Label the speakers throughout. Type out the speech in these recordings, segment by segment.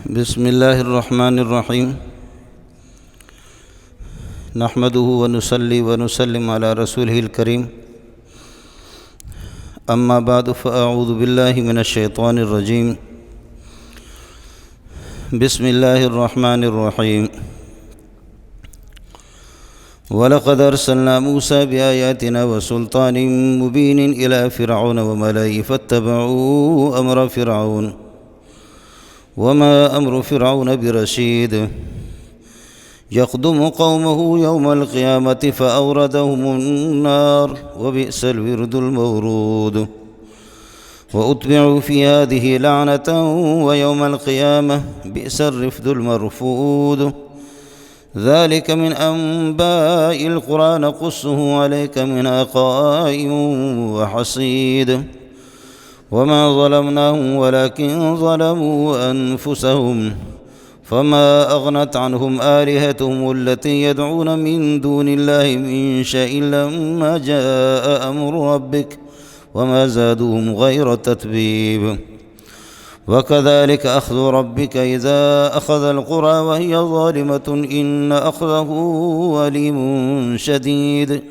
Speaker 1: بسم الله الرحمن الرحيم نحمده ونصلي ونسلم على رسوله الكريم أما بعد فأعوذ بالله من الشيطان الرجيم بسم الله الرحمن الرحيم ولقد أرسلنا موسى بآياتنا وسلطان مبين إلى فرعون وملئه فاتبعوا أمر فرعون وما أمر فرعون برشيد يقدم قومه يوم القيامة فأوردهم النار وبئس الورد المورود وأتبعوا في هذه لعنة ويوم القيامة بئس الرفد المرفود ذلك من أنباء القرى نقصه عليك منها قائم وحصيد وما ظلمناهم ولكن ظلموا أنفسهم فما أغنت عنهم آلهتهم التي يدعون من دون الله من شيء لما جاء أمر ربك وما زادوهم غير تتبيب وكذلك أخذ ربك إذا أخذ القرى وهي ظالمة إن أخذه أليم شديد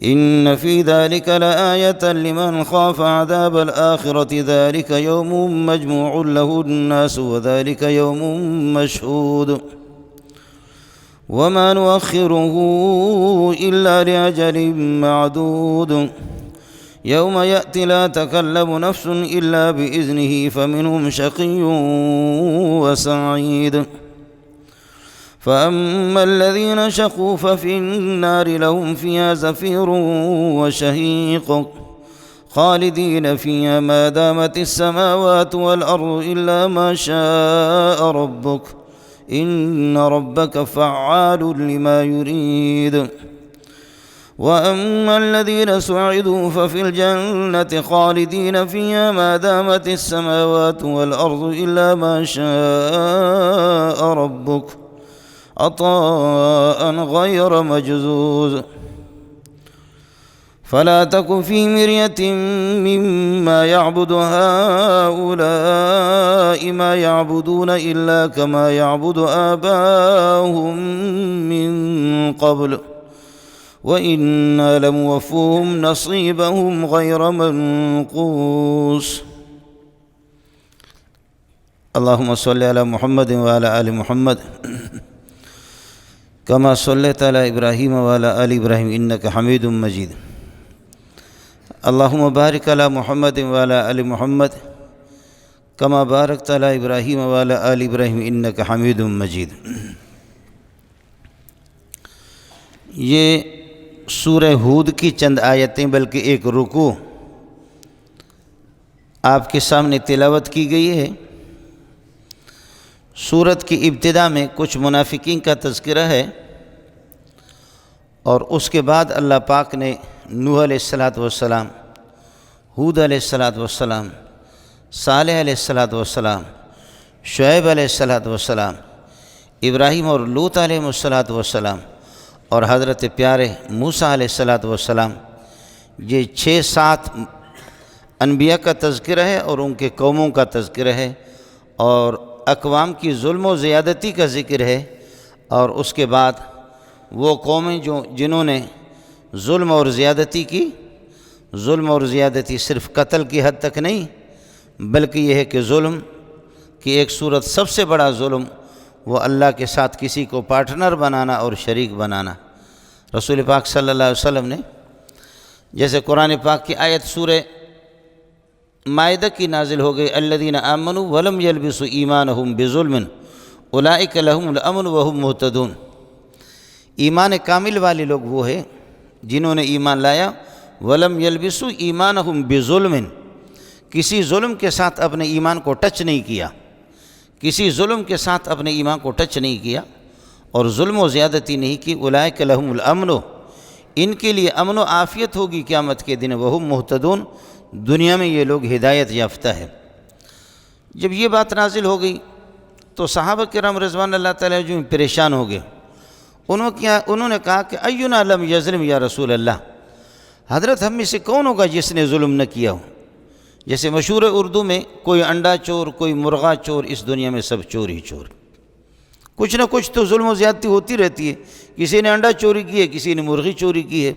Speaker 1: إن في ذلك لآية لمن خاف عذاب الآخرة ذلك يوم مجموع له الناس وذلك يوم مشهود وما نؤخره إلا لأجل معدود يوم يأتي لا تكلم نفس إلا بإذنه فمنهم شقي وسعيد فأما الذين شقوا ففي النار لهم فيها زفير وشهيق خالدين فيها ما دامت السماوات والأرض إلا ما شاء ربك إن ربك فعال لما يريد وأما الذين سعدوا ففي الجنة خالدين فيها ما دامت السماوات والأرض إلا ما شاء ربك عطاء غير مجزوز فلا تك في مرية مما يعبد هؤلاء ما يعبدون إلا كما يعبد آباؤهم من قبل وإنا لموفوهم نصيبهم غير منقوص اللهم صل على محمد وعلى آل محمد كما صليت على إبراهيم وعلى آل إبراهيم إنك حميد مجيد اللهم بارك على محمد وعلى آل محمد كما باركت على إبراهيم وعلى آل إبراهيم إنك حميد مجيد. یہ سورہ ہود کی چند آیتیں بلکہ ایک رکوع آپ کے سامنے تلاوت کی گئی ہے. سورت کی ابتدا میں کچھ منافقین کا تذکرہ ہے اور اس کے بعد اللہ پاک نے نوح علیہ السلام، ہود علیہ السلام، صالح علیہ السلام، شعیب علیہ السلام، ابراہیم اور لوط علیہ السلام اور حضرت پیارے موسیٰ علیہ السلام، یہ 6-7 انبیاء کا تذکرہ ہے اور ان کے قوموں کا تذکرہ ہے اور اقوام کی ظلم و زیادتی کا ذکر ہے. اور اس کے بعد وہ قومیں جنہوں نے ظلم اور زیادتی کی، ظلم اور زیادتی صرف قتل کی حد تک نہیں بلکہ یہ ہے کہ ظلم کی ایک صورت سب سے بڑا ظلم وہ اللہ کے ساتھ کسی کو پارٹنر بنانا اور شریک بنانا. رسول پاک صلی اللہ علیہ وسلم نے جیسے قرآن پاک کی آیت سورہ مائدہ کی نازل ہو گئی الذین آمنوا ولم یلبسوا ایمانہم بظلم اولئک لہم الامن وہم مہتدون. ایمان کامل والے لوگ وہ ہیں جنہوں نے ایمان لایا ولم یلبسوا ایمانہم بظلم، کسی ظلم کے ساتھ اپنے ایمان کو ٹچ نہیں کیا، کسی ظلم کے ساتھ اپنے ایمان کو ٹچ نہیں کیا اور ظلم و زیادتی نہیں کی. اولئک لہم الامن، ان کے لیے امن و عافیت ہوگی قیامت کے دن، وہم مہتدون، دنیا میں یہ لوگ ہدایت یافتہ ہے. جب یہ بات نازل ہو گئی تو صحابہ کرام رضوان اللہ تعالیٰ جو پریشان ہو گئے. انہوں نے کہا کہ اینا لم یظلم یا رسول اللہ، حضرت ہم میں سے کون ہوگا جس نے ظلم نہ کیا ہو، جیسے مشہور ہے اردو میں، کوئی انڈا چور، کوئی مرغا چور، اس دنیا میں سب چور ہی چور۔ کچھ نہ کچھ تو ظلم و زیادتی ہوتی رہتی ہے، کسی نے انڈا چوری کی ہے، کسی نے مرغی چوری کی ہے،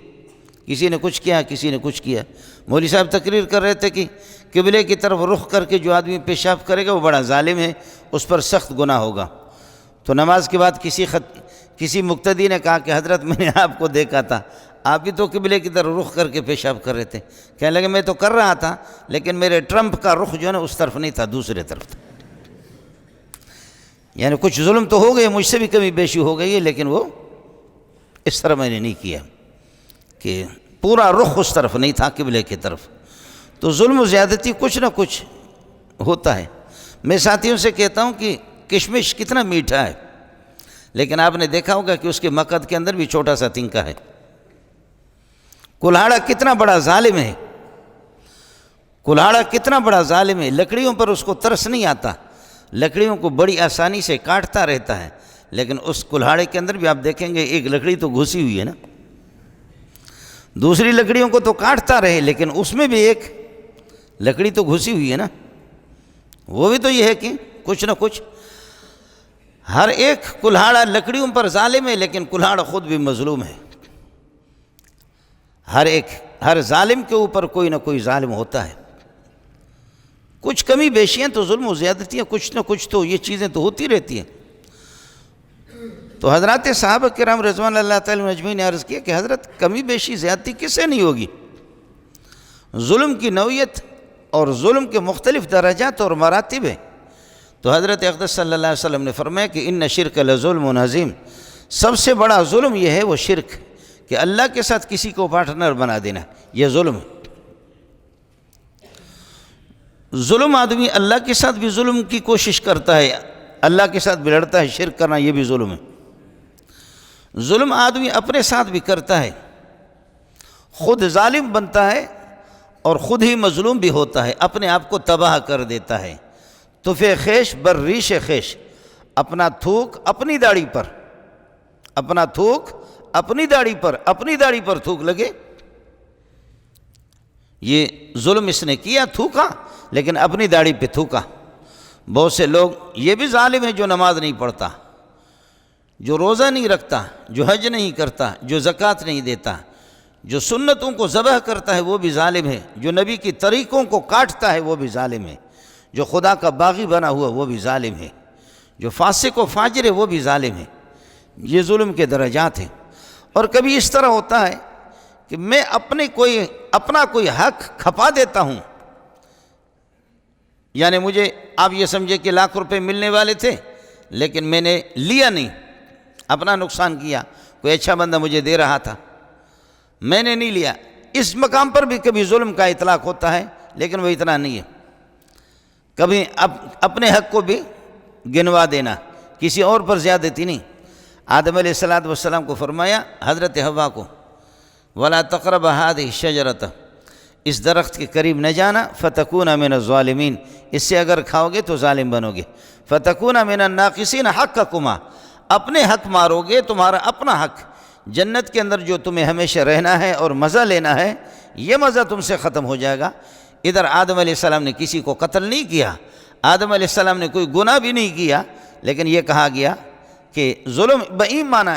Speaker 1: کسی نے کچھ کیا، کسی نے کچھ کیا۔ مولوی صاحب تقریر کر رہے تھے کہ قبلے کی طرف رخ کر کے جو آدمی پیشاب کرے گا وہ بڑا ظالم ہے، اس پر سخت گناہ ہوگا۔ تو نماز کے بعد کسی مقتدی نے کہا کہ حضرت میں نے آپ کو دیکھا تھا، آپ بھی تو قبلے کی طرف رخ کر کے پیشاب کر رہے تھے۔ کہنے لگے میں تو کر رہا تھا، لیکن میرے ٹرمپ کا رخ جو ہے نا اس طرف نہیں تھا، دوسرے طرف تھا۔ یعنی کچھ ظلم تو ہو گئے، مجھ سے بھی کمی بیشی ہو گئی ہے، لیکن وہ اس طرح میں نے نہیں کیا کہ پورا رخ اس طرف نہیں تھا، قبلے کی طرف۔ تو ظلم و زیادتی کچھ نہ کچھ ہوتا ہے۔ میں ساتھیوں سے کہتا ہوں کہ کشمش کتنا میٹھا ہے، لیکن آپ نے دیکھا ہوگا کہ اس کے مقد کے اندر بھی چھوٹا سا تنکا ہے۔ کلہاڑا کتنا بڑا ظالم ہے، کلہاڑا کتنا بڑا ظالم ہے، لکڑیوں پر اس کو ترس نہیں آتا، لکڑیوں کو بڑی آسانی سے کاٹتا رہتا ہے، لیکن اس کلہاڑے کے اندر بھی آپ دیکھیں گے ایک لکڑی تو گھسی ہوئی ہے نا، دوسری لکڑیوں کو تو کاٹتا رہے لیکن اس میں بھی ایک لکڑی تو گھسی ہوئی ہے نا۔ وہ بھی تو یہ ہے کہ کچھ نہ کچھ، ہر ایک کلہاڑا لکڑیوں پر ظالم ہے، لیکن کلہاڑا خود بھی مظلوم ہے۔ ہر ظالم کے اوپر کوئی نہ کوئی ظالم ہوتا ہے۔ کچھ کمی بیشیاں تو ظلم و زیادتیاں کچھ نہ کچھ تو یہ چیزیں تو ہوتی رہتی ہیں۔ تو حضرات صحابہ کرام رضوان اللہ تعالی اجمعین نے عرض کیا کہ حضرت کمی بیشی زیادتی کس سے نہیں ہوگی؟ ظلم کی نوعیت اور ظلم کے مختلف درجات اور مراتب ہیں۔ تو حضرت اقدس صلی اللہ علیہ وسلم نے فرمایا کہ ان شرک لظلم عظیم، سب سے بڑا ظلم یہ ہے وہ شرک، کہ اللہ کے ساتھ کسی کو پارٹنر بنا دینا، یہ ظلم ہے۔ ظلم آدمی اللہ کے ساتھ بھی ظلم کی کوشش کرتا ہے، اللہ کے ساتھ بھی لڑتا ہے، شرک کرنا یہ بھی ظلم ہے۔ ظلم آدمی اپنے ساتھ بھی کرتا ہے، خود ظالم بنتا ہے اور خود ہی مظلوم بھی ہوتا ہے، اپنے آپ کو تباہ کر دیتا ہے۔ تفے خیش بر ریش خیش، اپنا تھوک اپنی داڑھی پر، اپنا تھوک اپنی داڑھی پر، اپنی داڑھی پر تھوک لگے، یہ ظلم اس نے کیا، تھوکا لیکن اپنی داڑھی پہ تھوکا۔ بہت سے لوگ یہ بھی ظالم ہیں جو نماز نہیں پڑھتا، جو روزہ نہیں رکھتا، جو حج نہیں کرتا، جو زکوٰۃ نہیں دیتا، جو سنتوں کو ذبح کرتا ہے وہ بھی ظالم ہے، جو نبی کی طریقوں کو کاٹتا ہے وہ بھی ظالم ہے، جو خدا کا باغی بنا ہوا وہ بھی ظالم ہے، جو فاسق و فاجر ہے وہ بھی ظالم ہے۔ یہ ظلم کے درجات ہیں۔ اور کبھی اس طرح ہوتا ہے کہ میں اپنا کوئی حق کھپا دیتا ہوں، یعنی مجھے آپ یہ سمجھے کہ لاکھ روپے ملنے والے تھے لیکن میں نے لیا نہیں، اپنا نقصان کیا، کوئی اچھا بندہ مجھے دے رہا تھا میں نے نہیں لیا۔ اس مقام پر بھی کبھی ظلم کا اطلاق ہوتا ہے، لیکن وہ اتنا نہیں ہے۔ کبھی اپنے حق کو بھی گنوا دینا، کسی اور پر زیادتی نہیں۔ آدم علیہ السلام کو فرمایا حضرت حوا کو، وَلَا تَقْرَبَ هَٰذِهِ الشَّجَرَةَ، اس درخت کے قریب نہ جانا، فَتَكُونَ مِنَ الظَّالِمِينَ، اس سے اگر کھاؤ گے تو ظالم بنو گے، فَتَكُونَ مِنَ النَّاقِصِينَ حَقَّكُمَا، اپنے حق مارو گے، تمہارا اپنا حق، جنت کے اندر جو تمہیں ہمیشہ رہنا ہے اور مزہ لینا ہے، یہ مزہ تم سے ختم ہو جائے گا۔ ادھر آدم علیہ السلام نے کسی کو قتل نہیں کیا، آدم علیہ السلام نے کوئی گناہ بھی نہیں کیا، لیکن یہ کہا گیا کہ ظلم بئی معنی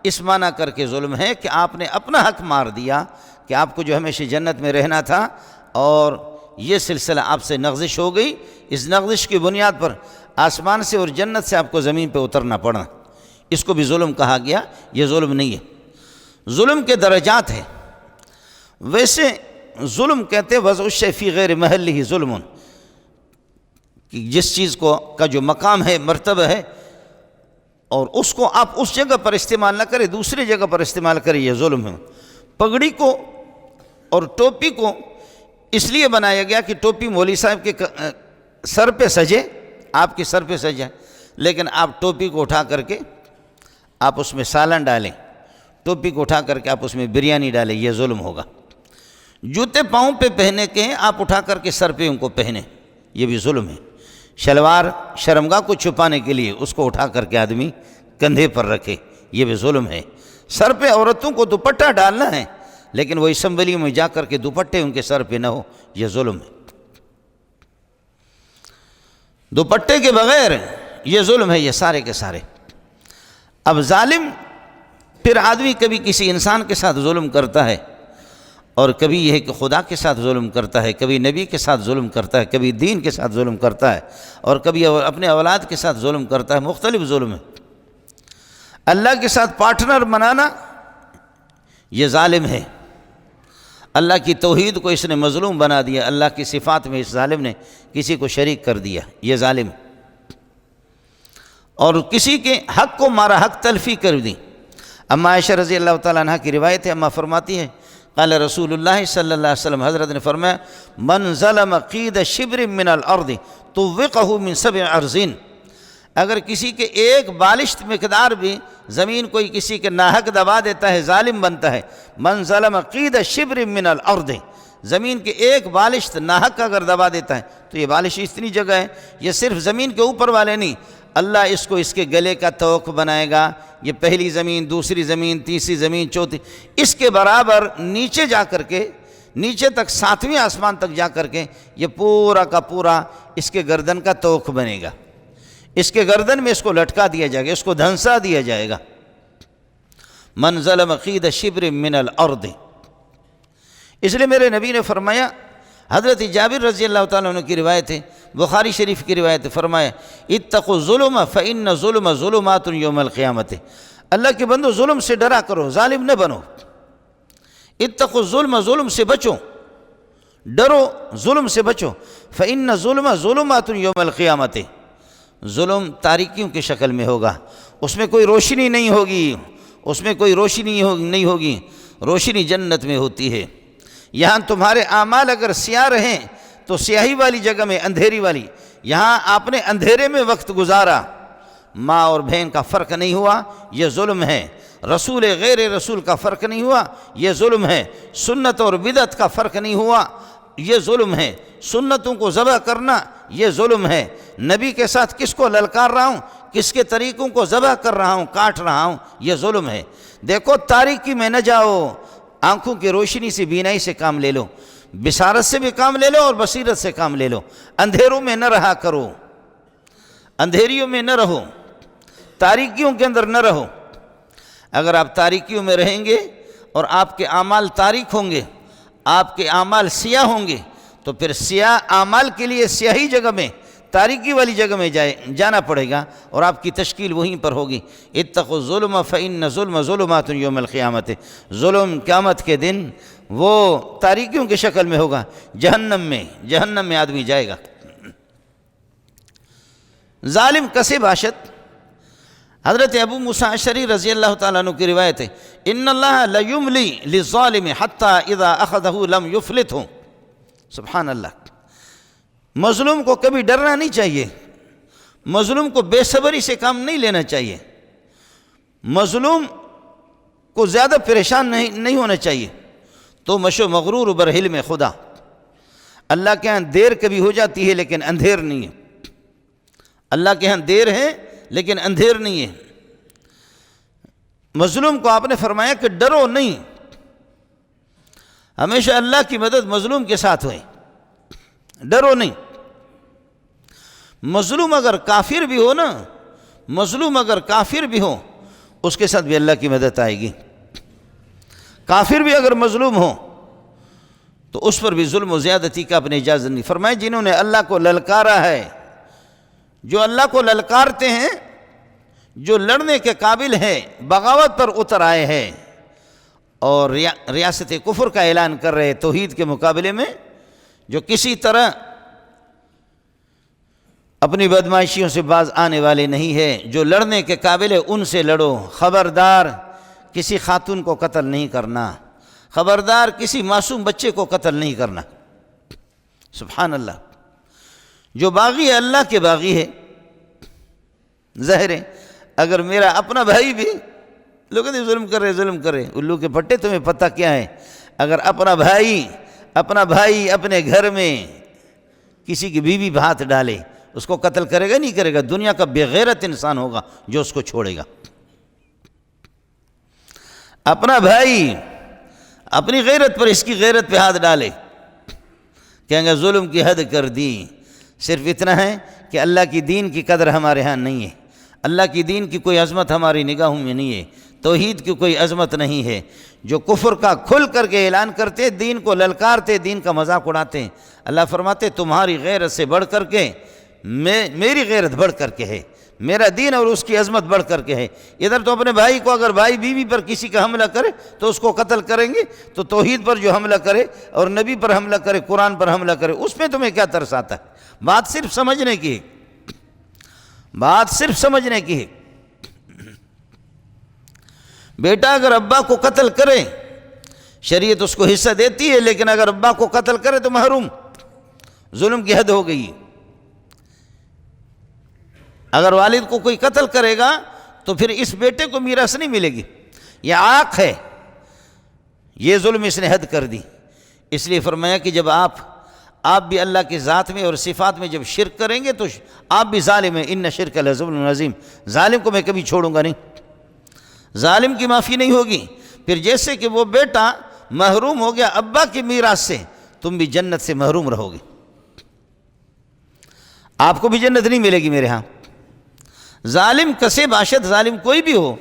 Speaker 1: اس معنی کر کے ظلم ہے کہ آپ نے اپنا حق مار دیا، کہ آپ کو جو ہمیشہ جنت میں رہنا تھا اور یہ سلسلہ آپ سے نغزش ہو گئی، اس نغزش کی بنیاد پر آسمان سے اور جنت سے آپ کو زمین پہ اترنا پڑا، اس کو بھی ظلم کہا گیا۔ یہ ظلم نہیں ہے، ظلم کے درجات ہیں۔ ویسے ظلم کہتے وضع الشیء فی غیر محلہ ظلم، کہ جس چیز کا جو مقام ہے، مرتبہ ہے، اور اس کو آپ اس جگہ پر استعمال نہ کریں، دوسری جگہ پر استعمال کریں، یہ ظلم ہے۔ پگڑی کو اور ٹوپی کو اس لیے بنایا گیا کہ ٹوپی مولوی صاحب کے سر پہ سجے، آپ کے سر پہ سجے، لیکن آپ ٹوپی کو اٹھا کر کے آپ اس میں سالن ڈالیں، ٹوپی کو اٹھا کر کے آپ اس میں بریانی ڈالیں، یہ ظلم ہوگا۔ جوتے پاؤں پہ پہنے کے ہیں، آپ اٹھا کر کے سر پہ ان کو پہنیں، یہ بھی ظلم ہے۔ شلوار شرمگاہ کو چھپانے کے لیے اس کو اٹھا کر کے آدمی کندھے پر رکھے، یہ بھی ظلم ہے۔ سر پہ عورتوں کو دوپٹہ ڈالنا ہے، لیکن وہ اسمبلی میں جا کر کے دوپٹے ان کے سر پہ نہ ہو، یہ ظلم ہے۔ دوپٹے کے بغیر یہ ظلم ہے، یہ سارے کے سارے۔ اب ظالم پھر آدمی کبھی کسی انسان کے ساتھ ظلم کرتا ہے، اور کبھی یہ ہے کہ خدا کے ساتھ ظلم کرتا ہے، کبھی نبی کے ساتھ ظلم کرتا ہے، کبھی دین کے ساتھ ظلم کرتا ہے، اور کبھی اپنے اولاد کے ساتھ ظلم کرتا ہے۔ مختلف ظلم ہے۔ اللہ کے ساتھ پارٹنر بنانا یہ ظالم ہے۔ اللہ کی توحید کو اس نے مظلوم بنا دیا، اللہ کی صفات میں اس ظالم نے کسی کو شریک کر دیا، یہ ظالم۔ اور کسی کے حق کو مارا، حق تلفی کر دی۔ اما عائشہ رضی اللہ تعالیٰ عنہ کی روایت ہے، اما فرماتی ہے قال رسول اللہ صلی اللہ علیہ وسلم، حضرت نے فرمایا من ظلم قید شبر من الارض طوقہ من 7 ارضین، اگر کسی کے ایک بالشت مقدار بھی زمین کوئی کسی کے ناحق دبا دیتا ہے، ظالم بنتا ہے۔ من ظلم قید شبر من الارض، زمین کے ایک بالشت ناحق اگر دبا دیتا ہے، تو یہ بالش اتنی جگہ ہے، یہ صرف زمین کے اوپر والے نہیں، اللہ اس کو اس کے گلے کا طوق بنائے گا، یہ پہلی زمین، دوسری زمین، تیسری زمین، چوتھی، اس کے برابر نیچے جا کر کے، نیچے تک 7ویں آسمان تک جا کر کے یہ پورا کا پورا اس کے گردن کا طوق بنے گا، اس کے گردن میں اس کو لٹکا دیا جائے گا، اس کو دھنسا دیا جائے گا۔ من ظلم قید شبر من الارض، اس لیے میرے نبی نے فرمایا، حضرت جابر رضی اللہ تعالیٰ عنہ کی روایت ہے، بخاری شریف کی روایت ہے، فرمایا اتقوا الظلم فإن الظلم ظلمات یوم القیامت، اللہ کے بندو ظلم سے ڈرا کرو، ظالم نہ بنو۔ اتقوا الظلم، ظلم سے بچو، ڈرو، ظلم سے بچو۔ فإن الظلم ظلمات یوم القیامت، ظلم تاریکیوں کی شکل میں ہوگا، اس میں کوئی روشنی نہیں ہوگی، اس میں کوئی روشنی نہیں ہوگی، روشنی جنت میں ہوتی ہے۔ یہاں تمہارے اعمال اگر سیاہ رہیں تو سیاہی والی جگہ میں اندھیری والی، یہاں آپ نے اندھیرے میں وقت گزارا، ماں اور بہن کا فرق نہیں ہوا، یہ ظلم ہے۔ رسول غیر رسول کا فرق نہیں ہوا، یہ ظلم ہے۔ سنت اور بدعت کا فرق نہیں ہوا، یہ ظلم ہے۔ سنتوں کو ذبح کرنا یہ ظلم ہے۔ نبی کے ساتھ کس کو للکار رہا ہوں، کس کے طریقوں کو ذبح کر رہا ہوں، کاٹ رہا ہوں، یہ ظلم ہے۔ دیکھو تاریکی میں نہ جاؤ، آنکھوں کی روشنی سے، بینائی سے کام لے لو، بصارت سے بھی کام لے لو اور بصیرت سے کام لے لو۔ اندھیروں میں نہ رہا کرو، اندھیریوں میں نہ رہو، تاریکیوں کے اندر نہ رہو۔ اگر آپ تاریکیوں میں رہیں گے اور آپ کے اعمال تاریک ہوں گے، آپ کے اعمال سیاہ ہوں گے، تو پھر سیاہ اعمال کے لیے سیاہی جگہ میں، تاریکی والی جگہ میں جانا پڑے گا، اور آپ کی تشکیل وہیں پر ہوگی۔ اتقوا الظلم فإن الظلم ظلمات یوم القیامت، ظلم قیامت کے دن وہ تاریکیوں کی شکل میں ہوگا، جہنم میں آدمی جائے گا۔ ظالم کسے باشد، حضرت ابو موسیٰ اشعری رضی اللہ تعالیٰ عنہ کی روایت ہے، ان اللہ لیملی للظالم حتی اذا اخذہ لم یفلتہ۔ سبحان اللہ، مظلوم کو کبھی ڈرنا نہیں چاہیے، مظلوم کو بے صبری سے کام نہیں لینا چاہیے، مظلوم کو زیادہ پریشان نہیں ہونا چاہیے۔ تو مشو مغرور بر حلم خدا، اللہ کے ہاں دیر کبھی ہو جاتی ہے لیکن اندھیر نہیں ہے، اللہ کے ہاں دیر ہے لیکن اندھیر نہیں ہے۔ مظلوم کو آپ نے فرمایا کہ ڈرو نہیں، ہمیشہ اللہ کی مدد مظلوم کے ساتھ ہوئے، ڈرو نہیں۔ مظلوم اگر کافر بھی ہو نا، مظلوم اگر کافر بھی ہو، اس کے ساتھ بھی اللہ کی مدد آئے گی۔ کافر بھی اگر مظلوم ہو تو اس پر بھی ظلم و زیادتی کا اپنے اجازت نہیں۔ فرمائے جنہوں نے اللہ کو للکارا ہے، جو اللہ کو للکارتے ہیں، جو لڑنے کے قابل ہیں، بغاوت پر اتر آئے ہیں اور ریاست کفر کا اعلان کر رہے توحید کے مقابلے میں، جو کسی طرح اپنی بدمعاشیوں سے باز آنے والے نہیں ہیں، جو لڑنے کے قابل ہے، ان سے لڑو۔ خبردار کسی خاتون کو قتل نہیں کرنا، خبردار کسی معصوم بچے کو قتل نہیں کرنا۔ سبحان اللہ، جو باغی ہے اللہ کے باغی ہے۔ ظاہر ہے اگر میرا اپنا بھائی بھی، لوگ کہتے ہیں ظلم کر رہے، الو کے پٹے، تمہیں پتہ کیا ہے؟ اگر اپنا بھائی اپنے گھر میں کسی کی بیوی پہ ہاتھ ڈالے، اس کو قتل کرے گا نہیں کرے گا؟ دنیا کا بے غیرت انسان ہوگا جو اس کو چھوڑے گا۔ اپنا بھائی اپنی غیرت پر اس کی غیرت پہ ہاتھ ڈالے، کہیں گے ظلم کی حد کر دی۔ صرف اتنا ہے کہ اللہ کی دین کی قدر ہمارے ہاں نہیں ہے، اللہ کی دین کی کوئی عظمت ہماری نگاہوں میں نہیں ہے، توحید کی کوئی عظمت نہیں ہے۔ جو کفر کا کھل کر کے اعلان کرتے، دین کو للکارتے، دین کا مذاق اڑاتے ہیں، اللہ فرماتے تمہاری غیرت سے بڑھ کر کے میری غیرت بڑھ کر کے ہے، میرا دین اور اس کی عظمت بڑھ کر کے ہے۔ ادھر تو اپنے بھائی کو، اگر بھائی بیوی پر کسی کا حملہ کرے تو اس کو قتل کریں گے، تو توحید پر جو حملہ کرے اور نبی پر حملہ کرے، قرآن پر حملہ کرے، اس میں تمہیں کیا ترس آتا ہے؟ بات صرف سمجھنے کی ہے، بات صرف سمجھنے کی ہے۔ بیٹا اگر ابا کو قتل کرے، شریعت اس کو حصہ دیتی ہے، لیکن اگر ابا کو قتل کرے تو محروم، ظلم کی حد ہو گئی۔ اگر والد کو کوئی قتل کرے گا تو پھر اس بیٹے کو میراث نہیں ملے گی، یہ عاق ہے، یہ ظلم اس نے حد کر دی۔ اس لیے فرمایا کہ جب آپ بھی اللہ کی ذات میں اور صفات میں جب شرک کریں گے تو آپ بھی ظالم ہیں، ان شرک لظلم عظیم، ظالم کو میں کبھی چھوڑوں گا نہیں، ظالم کی معافی نہیں ہوگی۔ پھر جیسے کہ وہ بیٹا محروم ہو گیا ابا کی میراث سے، تم بھی جنت سے محروم رہو گے، آپ کو بھی جنت نہیں ملے گی میرے ہاں۔ ظالم کسے باشد، ظالم کوئی بھی ہو۔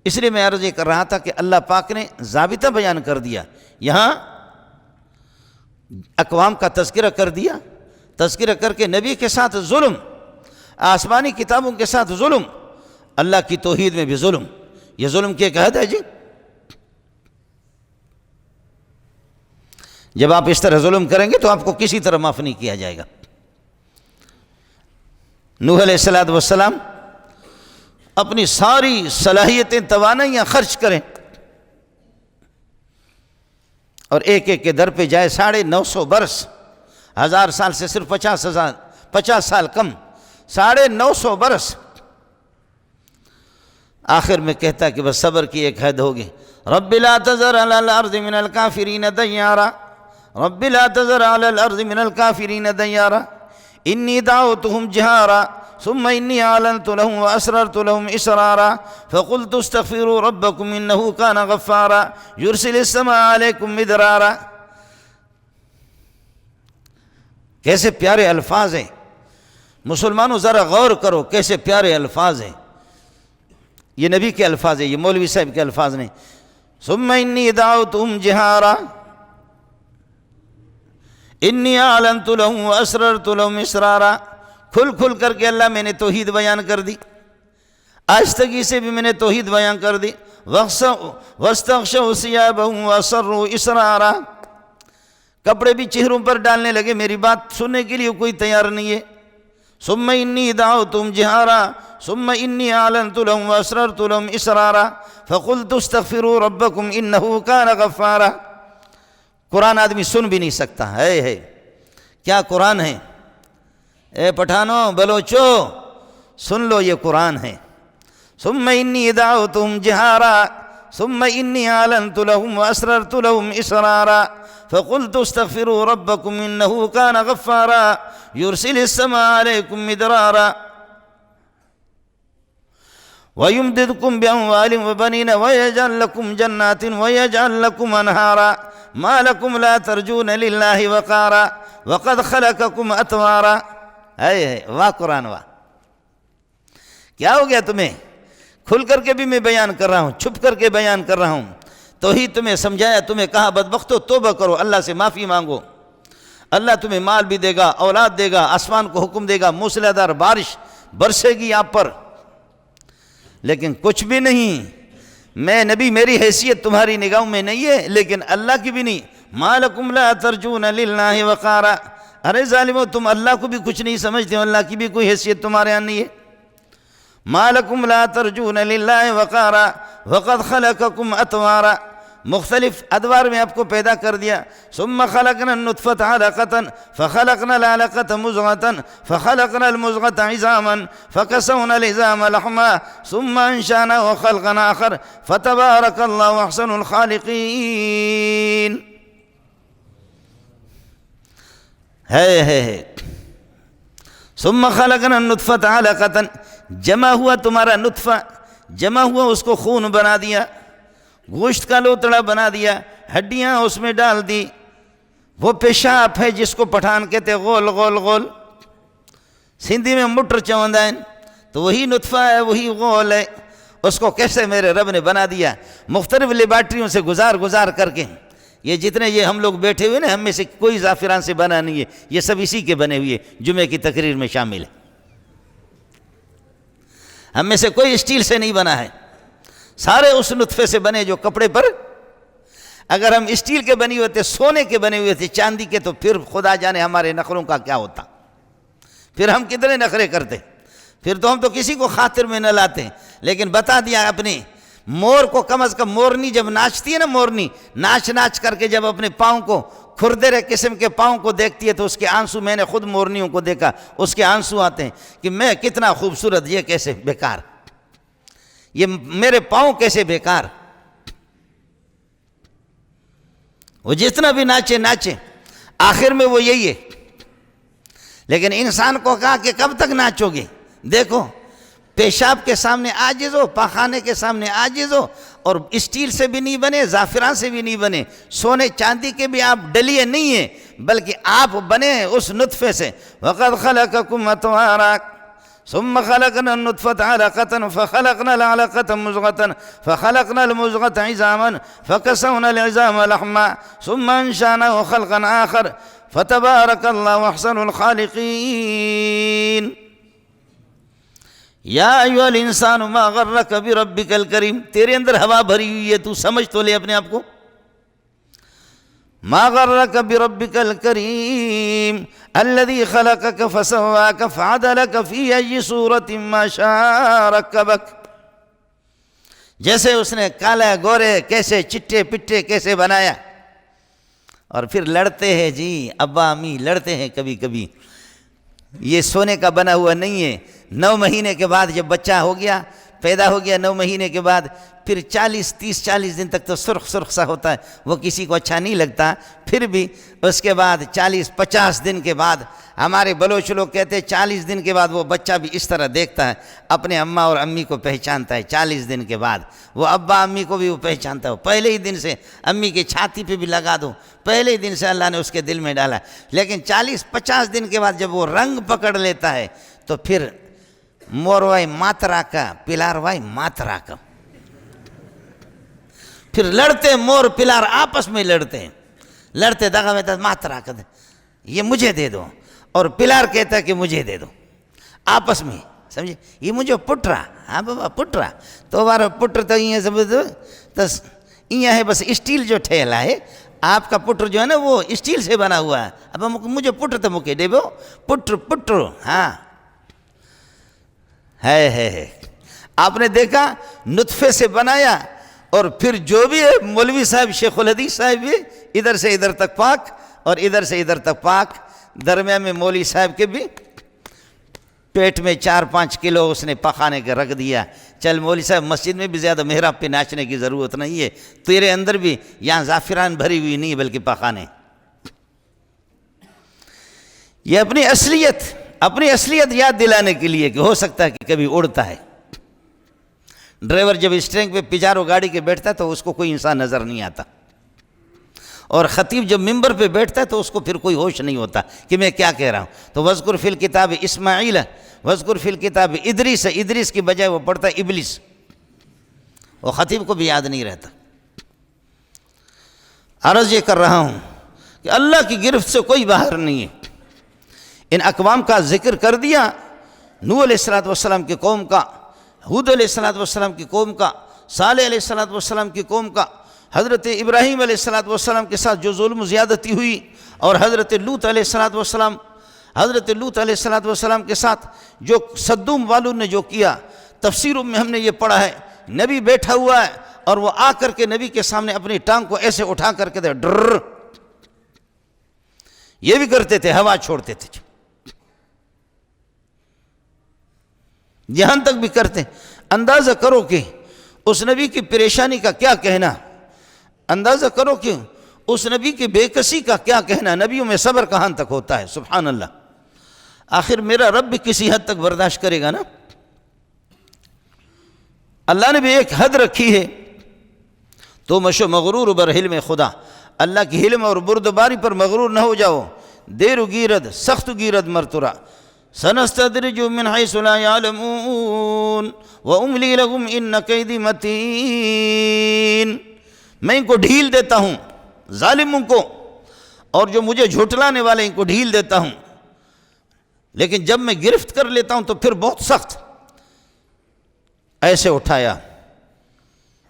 Speaker 1: اس لیے میں عرض یہ کر رہا تھا کہ اللہ پاک نے ضابطہ بیان کر دیا، یہاں اقوام کا تذکرہ کر دیا، تذکرہ کر کے نبی کے ساتھ ظلم، آسمانی کتابوں کے ساتھ ظلم، اللہ کی توحید میں بھی ظلم، یہ ظلم کی ایک حد ہے جی۔ جب آپ اس طرح ظلم کریں گے تو آپ کو کسی طرح معاف نہیں کیا جائے گا۔ نوح علیہ السلام اپنی ساری صلاحیتیں، توانائیاں خرچ کریں اور ایک ایک کے در پہ جائے، 950 برس، 1000 سال سے صرف 50 سال کم، 950 برس۔ آخر میں کہتا ہے کہ بس صبر کی ایک حد ہوگی، رب لا تذر علی الارض من الکافرین دیارا، رب لا تذر علی الارض من الکافرین دیارا، انی دعوتهم جہارا ثم انی اعلنت لهم واسررت لهم اسرارا فقلت استغفروا ربکم انه کان غفارا یرسل السماء علیکم مدرارا۔ کیسے پیارے الفاظ ہیں مسلمانوں، ذرا غور کرو کیسے پیارے الفاظ ہیں، یہ نبی کے الفاظ ہیں، یہ مولوی صاحب کے الفاظ نہیں۔ ثم انی دعوتهم جہارا انی اعلنت لهم واسررت لهم اسرارا، کھل کر کے اللہ میں نے توحید بیان کر دی، آہستگی سے بھی میں نے توحید بیان کر دی۔ واستغشوا ثيابهم واصروا اسرارا، کپڑے بھی چہروں پر ڈالنے لگے، میری بات سننے کے لیے کوئی تیار نہیں ہے۔ ثم انی دعوتهم جہارا ثم انی اعلنت لهم واسررت لهم اسرارا فقلت استغفروا ربکم انه کان غفارا۔ قرآن آدمی سن بھی نہیں سکتا ہے، کیا قرآن ہے؟ اے پٹھانوں، بلوچو، سن لو یہ قرآن ہے۔ ثم انی دعوتهم جہارا ثم انی اعلنت لهم واسررت لهم اسرارا فقلت استغفروا ربکم انه کان غفارا یرسل السماء علیکم مدرارا وَيُمْدِدْكُمْ بِأَمْوَالٍ وَبَنِينَ وَيَجْعَلْ لَكُمْ جَنَّاتٍ وَيَجْعَلْ لَكُمْ أَنْهَارًا مَا لَكُمْ لَا تَرْجُونَ لِلَّهِ وَقَارًا وَقَدْ خَلَقَكُمْ أَطْوَارًا۔ واہ قرآن واہ، کیا ہو گیا تمہیں؟ کھل کر کے بھی میں بیان کر رہا ہوں، چھپ کر کے بیان کر رہا ہوں، توحید تمہیں سمجھایا، تمہیں کہا بدبختو توبہ کرو، اللہ سے معافی مانگو، اللہ تمہیں مال بھی دے گا، اولاد دے گا، آسمان کو حکم دے گا، موسلادھار بارش برسے گی آپ پر، لیکن کچھ بھی نہیں۔ میں نبی، میری حیثیت تمہاری نگاہوں میں نہیں ہے، لیکن اللہ کی بھی نہیں۔ مَا لَكُمْ لَا تَرْجُونَ لِلَّهِ وَقَارًا، ارے ظالمو، تم اللہ کو بھی کچھ نہیں سمجھتے ہو، اللہ کی بھی کوئی حیثیت تمہارے ہاں نہیں ہے۔ مَا لَكُمْ لَا تَرْجُونَ لِلَّهِ وَقَارًا وَقَدْ خَلَقَكُمْ أَطْوَارًا، مختلف ادوار میں آپ کو پیدا کر دیا۔ ثم خلقنا النطفة علقة فخلقنا العلقة مضغة فخلقنا المضغة عظاما فكسونا العظام لحما ثم انشأناه خلقا آخر فتبارك الله أحسن الخالقين۔ ہے ثم خلقنا النطفة علقة، جمع ہوا تمہارا نطفہ، جمع ہوا، اس کو خون بنا دیا، گوشت کا لوتڑا بنا دیا، ہڈیاں اس میں ڈال دی، وہ پیشاب ہے جس کو پٹھان کہتے غول غول غول، سندھی میں مٹر چوندا ہے، تو وہی نطفہ ہے، وہی غول ہے، اس کو کیسے میرے رب نے بنا دیا مختلف لیبارٹریوں سے گزار کر کے۔ یہ جتنے یہ ہم لوگ بیٹھے ہوئے نا، ہم میں سے کوئی زعفران سے بنا نہیں ہے، یہ سب اسی کے بنے ہوئے جمعے کی تقریر میں شامل ہے۔ ہم میں سے کوئی اسٹیل سے نہیں بنا ہے، سارے اس نطفے سے بنے جو کپڑے پر، اگر ہم اسٹیل کے بنے ہوئے تھے، سونے کے بنے ہوئے تھے، چاندی کے، تو پھر خدا جانے ہمارے نخروں کا کیا ہوتا، پھر ہم کتنے نخرے کرتے، پھر تو ہم تو کسی کو خاطر میں نہ لاتے۔ لیکن بتا دیا اپنے مور کو، کم از کم مورنی جب ناچتی ہے نا، مورنی ناچ کر کے جب اپنے پاؤں کو، کھردرے قسم کے پاؤں کو دیکھتی ہے تو اس کے آنسو، میں نے خود مورنیوں کو دیکھا، اس کے آنسو آتے ہیں کہ میں کتنا خوبصورت، یہ کیسے بیکار، یہ میرے پاؤں کیسے بیکار۔ وہ جتنا بھی ناچے آخر میں وہ یہی ہے۔ لیکن انسان کو کہا کہ کب تک ناچو گے؟ دیکھو، پیشاب کے سامنے عاجز ہو، پاخانے کے سامنے عاجز ہو، اور اسٹیل سے بھی نہیں بنے، زعفران سے بھی نہیں بنے، سونے چاندی کے بھی آپ ڈلیے نہیں ہیں، بلکہ آپ بنے ہیں اس نطفے سے۔ وَقَدْ خَلَقَكُمْ أَطْوَارًا ثُمَّ خَلَقْنَا النُّطْفَةَ عَلَقَةً فَخَلَقْنَا الْعَلَقَةَ مُضْغَةً فَخَلَقْنَا الْمُضْغَةَ عِظَامًا فَكَسَوْنَا الْعِظَامَ لَحْمًا ثُمَّ أَنشَأْنَاهُ خَلْقًا آخَرَ فَتَبَارَكَ اللَّهُ أَحْسَنُ الْخَالِقِينَ۔ یا ایھا الانسان ما غرک بربک الکریم، تیرے اندر ہوا بھری ہوئی ہے، تو سمجھ تو لے اپنے آپ کو۔ ما غرک بربک الکریم الذی خلقک فسواک فعدلک فی ای صورت ما شاء رکبک، جیسے اس نے کالے گورے کیسے، چٹے پٹے کیسے بنایا۔ اور پھر لڑتے ہیں جی، ابا امی لڑتے ہیں کبھی کبھی، یہ سونے کا بنا ہوا نہیں ہے۔ 9 مہینے کے بعد جب بچہ ہو گیا، پیدا ہو گیا، 9 مہینے کے بعد پھر 40 دن تک تو سرخ سا ہوتا ہے، وہ کسی کو اچھا نہیں لگتا، پھر بھی اس کے بعد 40-50 دن کے بعد، ہمارے بلوچ لوگ کہتے ہیں 40 دن کے بعد وہ بچہ بھی اس طرح دیکھتا ہے، اپنے اماں اور امی کو پہچانتا ہے۔ 40 دن کے بعد وہ ابا امی کو بھی وہ پہچانتا ہے، پہلے ہی دن سے امی کی چھاتی پہ بھی لگا دو، پہلے ہی دن سے اللہ نے اس کے دل میں ڈالا۔ لیکن 40-50 دن کے بعد جب وہ رنگ پکڑ لیتا ہے تو پھر موروائی ماترا کا، پلاروائی ماترا کا، پھر لڑتے، مور پلار آپس میں لڑتے ہیں، لڑتے دغا میں ماترا کا یہ مجھے دے دو، اور پلار کہتا ہے کہ مجھے دے دو، آپس میں، سمجھے؟ یہ مجھے پٹرا، ہاں بابا پٹرا، تو ہمارا پٹر تو یہ سب تو یہ ہے، بس اسٹیل جو ٹھیلا ہے، آپ کا پٹر جو ہے نا وہ اسٹیل سے بنا ہوا ہے، اب مجھے پٹر تو مکے دے بو، پٹر، ہاں ہے۔ آپ نے دیکھا نطفے سے بنایا، اور پھر جو بھی ہے مولوی صاحب، شیخ الحدیث صاحب بھی ادھر سے ادھر تک پاک، اور ادھر سے ادھر تک پاک، درمیان میں مولوی صاحب کے بھی پیٹ میں 4-5 کلو اس نے پخانے کے رکھ دیا۔ چل مولوی صاحب، مسجد میں بھی زیادہ محراب پہ ناچنے کی ضرورت نہیں ہے، تیرے اندر بھی یہاں زعفران بھری ہوئی نہیں بلکہ پخانے۔ یہ اپنی اصلیت یاد دلانے کے لیے کہ ہو سکتا ہے کہ کبھی اڑتا ہے۔ ڈرائیور جب اسٹرینگ پہ پجارو گاڑی کے بیٹھتا ہے تو اس کو کوئی انسان نظر نہیں آتا، اور خطیب جب ممبر پہ بیٹھتا ہے تو اس کو پھر کوئی ہوش نہیں ہوتا کہ میں کیا کہہ رہا ہوں۔ تو وذکر فی الکتاب اسماعیل، وذکر فی الکتاب ادریس کی بجائے وہ پڑھتا ہے ابلیس، وہ خطیب کو بھی یاد نہیں رہتا۔ عرض یہ کر رہا ہوں کہ اللہ کی گرفت سے کوئی باہر نہیں ہے۔ ان اقوام کا ذکر کر دیا، نوح علیہ السلام کی قوم کا، ہود علیہ السلام کی قوم کا، صالح علیہ السلام کی قوم کا، حضرت ابراہیم علیہ السلام کے ساتھ جو ظلم و زیادتی ہوئی، اور حضرت لوط علیہ السلام کے ساتھ جو صدوم والوں نے جو کیا۔ تفسیروں میں ہم نے یہ پڑھا ہے، نبی بیٹھا ہوا ہے اور وہ آ کر کے نبی کے سامنے اپنی ٹانگ کو ایسے اٹھا کر کے ڈر، یہ بھی کرتے تھے، ہوا چھوڑتے تھے، یہاں تک بھی کرتے۔ اندازہ کرو کہ اس نبی کی پریشانی کا کیا کہنا، اندازہ کرو کہ اس نبی کی بے کسی کا کیا کہنا، نبیوں میں صبر کہاں تک ہوتا ہے، سبحان اللہ۔ آخر میرا رب بھی کسی حد تک برداشت کرے گا نا۔ اللہ نے بھی ایک حد رکھی ہے، تو مشو مغرور بر حلم خدا، اللہ کی حلم اور بردباری پر مغرور نہ ہو جاؤ۔ دیر و گیرد سخت گیرد مرترا، سنستدرجهم من حيث لا يعلمون واملی لهم ان کیدی متین، میں ان کو ڈھیل دیتا ہوں ظالموں کو، اور جو مجھے جھٹلانے والے ان کو ڈھیل دیتا ہوں، لیکن جب میں گرفت کر لیتا ہوں تو پھر بہت سخت۔ ایسے اٹھایا،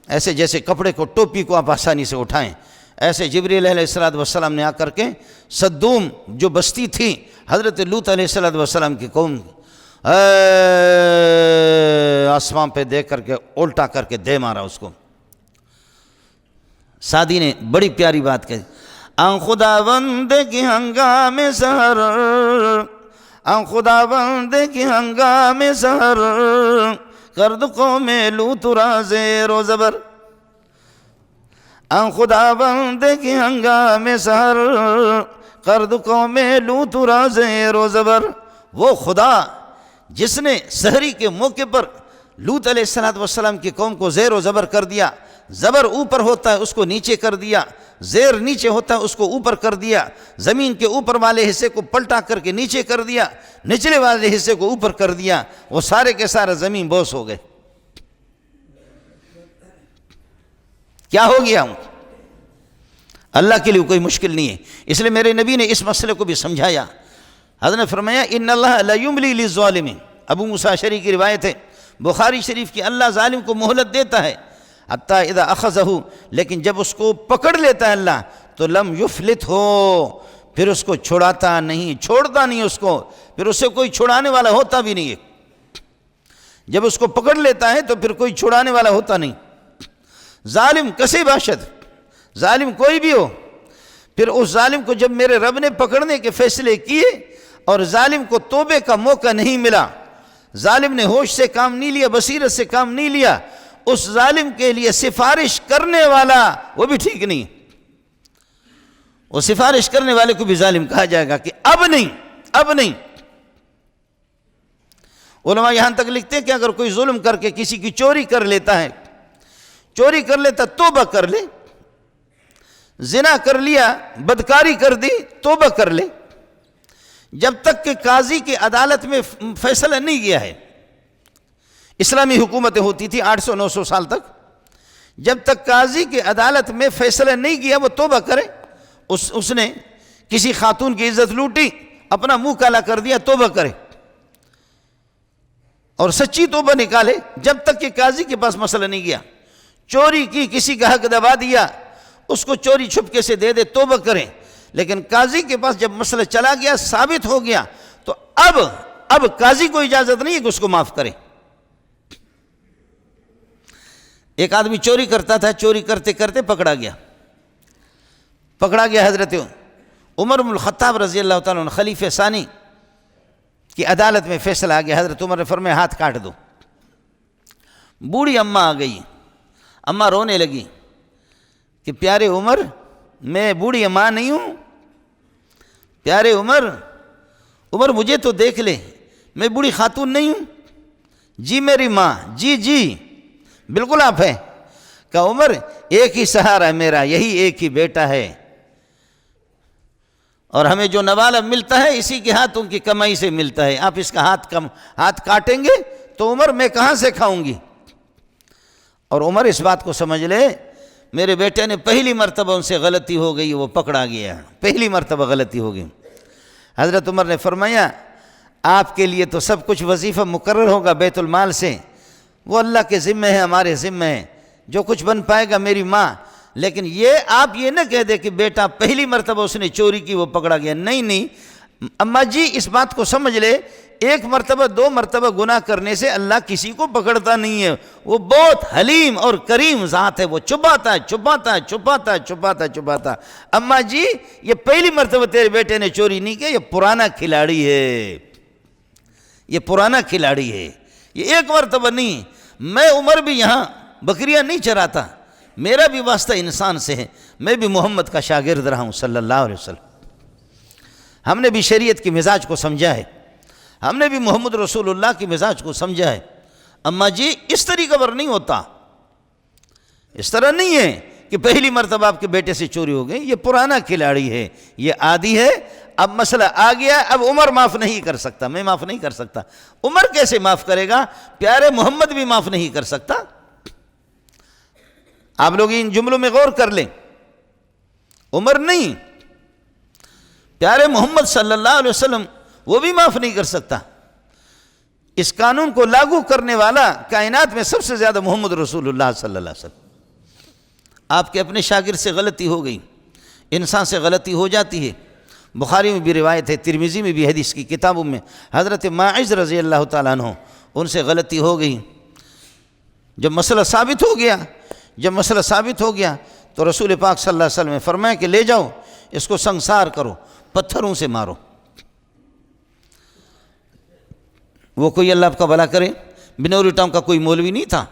Speaker 1: ایسے جیسے کپڑے کو، ٹوپی کو آپ آسانی سے اٹھائیں، ایسے جبریل علیہ السلام نے آ کر کے صدوم جو بستی تھی حضرت لوط علیہ السلام کی قوم، آسمان پہ دیکھ کر کے الٹا کر کے دے مارا اس کو۔ سعدی نے بڑی پیاری بات کہی، آن خداوند کی ہنگام سحر، آن خداوند کی ہنگام سحر، کرد قوم لوط را زیر و زبر، آن خداوند کی ہنگام سحر، کرد قوم لوط را زیر و زبر۔ وہ خدا جس نے سحری کے موقع پر لوط علیہ السلام کی قوم کو زیر و زبر کر دیا، زبر اوپر ہوتا ہے اس کو نیچے کر دیا، زیر نیچے ہوتا ہے اس کو اوپر کر دیا، زمین کے اوپر والے حصے کو پلٹا کر کے نیچے کر دیا، نچلے والے حصے کو اوپر کر دیا، وہ سارے کے سارے زمین بوس ہو گئے۔ کیا ہو گیا ہوں؟ اللہ کے لیے کوئی مشکل نہیں ہے، اس لیے میرے نبی نے اس مسئلے کو بھی سمجھایا۔ حضرت نے فرمایا ان اللہ لا یملی للظالمین، ابو موسیٰ اشعری کی روایت ہے بخاری شریف کی، اللہ ظالم کو مہلت دیتا ہے حتیٰ اذا اخذہ، لیکن جب اس کو پکڑ لیتا ہے اللہ تو لم یفلت ہو، پھر اس کو چھڑاتا نہیں، چھوڑتا نہیں اس کو، پھر اسے کوئی چھڑانے والا ہوتا بھی نہیں ہے۔ جب اس کو پکڑ لیتا ہے تو پھر کوئی چھڑانے والا ہوتا نہیں۔ ظالم کسی باشد، ظالم کوئی بھی ہو، پھر اس ظالم کو جب میرے رب نے پکڑنے کے فیصلے کیے اور ظالم کو توبے کا موقع نہیں ملا، ظالم نے ہوش سے کام نہیں لیا، بصیرت سے کام نہیں لیا، اس ظالم کے لیے سفارش کرنے والا وہ بھی ٹھیک نہیں، وہ سفارش کرنے والے کو بھی ظالم کہا جائے گا کہ اب نہیں، اب نہیں۔ علماء یہاں تک لکھتے ہیں کہ اگر کوئی ظلم کر کے کسی کی چوری کر لیتا ہے، چوری کر لیتا توبہ کر لے، زنا کر لیا، بدکاری کر دی، توبہ کر لے، جب تک کہ قاضی کی عدالت میں فیصلہ نہیں کیا ہے۔ اسلامی حکومتیں ہوتی تھی 800-900 سال تک، جب تک قاضی کی عدالت میں فیصلہ نہیں کیا وہ توبہ کرے، اس نے کسی خاتون کی عزت لوٹی، اپنا منہ کالا کر دیا، توبہ کرے اور سچی توبہ نکالے، جب تک کہ قاضی کے پاس مسئلہ نہیں گیا۔ چوری کی، کسی کا حق دبا دیا، اس کو چوری چھپکے سے دے دے، توبہ کریں، لیکن قاضی کے پاس جب مسئلہ چلا گیا، ثابت ہو گیا، تو اب قاضی کو اجازت نہیں ہے کہ اس کو معاف کرے۔ ایک آدمی چوری کرتا تھا، چوری کرتے کرتے پکڑا گیا حضرت عمر بن الخطاب رضی اللہ تعالیٰ عنہ خلیفہ ثانی کی عدالت میں فیصلہ آ گیا۔ حضرت عمر نے فرمایا ہاتھ کاٹ دو۔ بوڑھی اماں آ گئی، اماں رونے لگی کہ پیارے عمر، میں بوڑھی اماں نہیں ہوں، پیارے عمر مجھے تو دیکھ لے، میں بوڑھی خاتون نہیں ہوں۔ جی میری ماں، جی بالکل آپ ہیں۔ کہا عمر ایک ہی سہارا ہے میرا، یہی ایک ہی بیٹا ہے، اور ہمیں جو نوالا ملتا ہے اسی کے ہاتھوں کی کمائی سے ملتا ہے، آپ اس کا ہاتھ کاٹیں گے تو عمر میں کہاں سے کھاؤں گی؟ اور عمر اس بات کو سمجھ لے، میرے بیٹے نے پہلی مرتبہ ان سے غلطی ہو گئی، وہ پکڑا گیا، پہلی مرتبہ غلطی ہو گئی۔ حضرت عمر نے فرمایا آپ کے لیے تو سب کچھ وظیفہ مقرر ہوگا بیت المال سے، وہ اللہ کے ذمہ ہے، ہمارے ذمہ ہے، جو کچھ بن پائے گا میری ماں، لیکن یہ آپ یہ نہ کہہ دے کہ بیٹا پہلی مرتبہ اس نے چوری کی وہ پکڑا گیا۔ نہیں، اماں جی اس بات کو سمجھ لے، ایک مرتبہ 2 مرتبہ گناہ کرنے سے اللہ کسی کو پکڑتا نہیں ہے، وہ بہت حلیم اور کریم ذات ہے، وہ چھپاتا ہے۔ اماں جی یہ پہلی مرتبہ تیرے بیٹے نے چوری نہیں کیا، یہ پرانا کھلاڑی ہے، یہ ایک مرتبہ نہیں۔ میں عمر بھی یہاں بکریاں نہیں چراتا، میرا بھی واسطہ انسان سے ہے، میں بھی محمد کا شاگرد رہا ہوں صلی اللہ علیہ وسلم۔ ہم نے بھی شریعت کی مزاج کو سمجھا ہے، ہم نے بھی محمد رسول اللہ کی مزاج کو سمجھا ہے۔ اماں جی اس طریقہ پر نہیں ہوتا، اس طرح نہیں ہے کہ پہلی مرتبہ آپ کے بیٹے سے چوری ہو گئی، یہ پرانا کھلاڑی ہے، یہ عادی ہے، اب مسئلہ آ گیا، اب عمر معاف نہیں کر سکتا، میں معاف نہیں کر سکتا۔ عمر کیسے معاف کرے گا؟ پیارے محمد بھی معاف نہیں کر سکتا۔ آپ لوگ ان جملوں میں غور کر لیں، عمر نہیں، پیارے محمد صلی اللہ علیہ وسلم وہ بھی معاف نہیں کر سکتا۔ اس قانون کو لاگو کرنے والا کائنات میں سب سے زیادہ محمد رسول اللہ صلی اللہ علیہ وسلم۔ آپ کے اپنے شاگرد سے غلطی ہو گئی، انسان سے غلطی ہو جاتی ہے۔ بخاری میں بھی روایت ہے، ترمذی میں بھی حدیث کی کتابوں میں، حضرت ماعز رضی اللہ تعالیٰ عنہ ان سے غلطی ہو گئی۔ جب مسئلہ ثابت ہو گیا تو رسول پاک صلی اللہ علیہ وسلم نے فرمایا کہ لے جاؤ، اس کو سنسار کرو، پتھروں سے مارو۔ وہ کوئی اللہ کا بھلا کرے بنوری ٹاؤن کا کوئی مولوی نہیں تھا،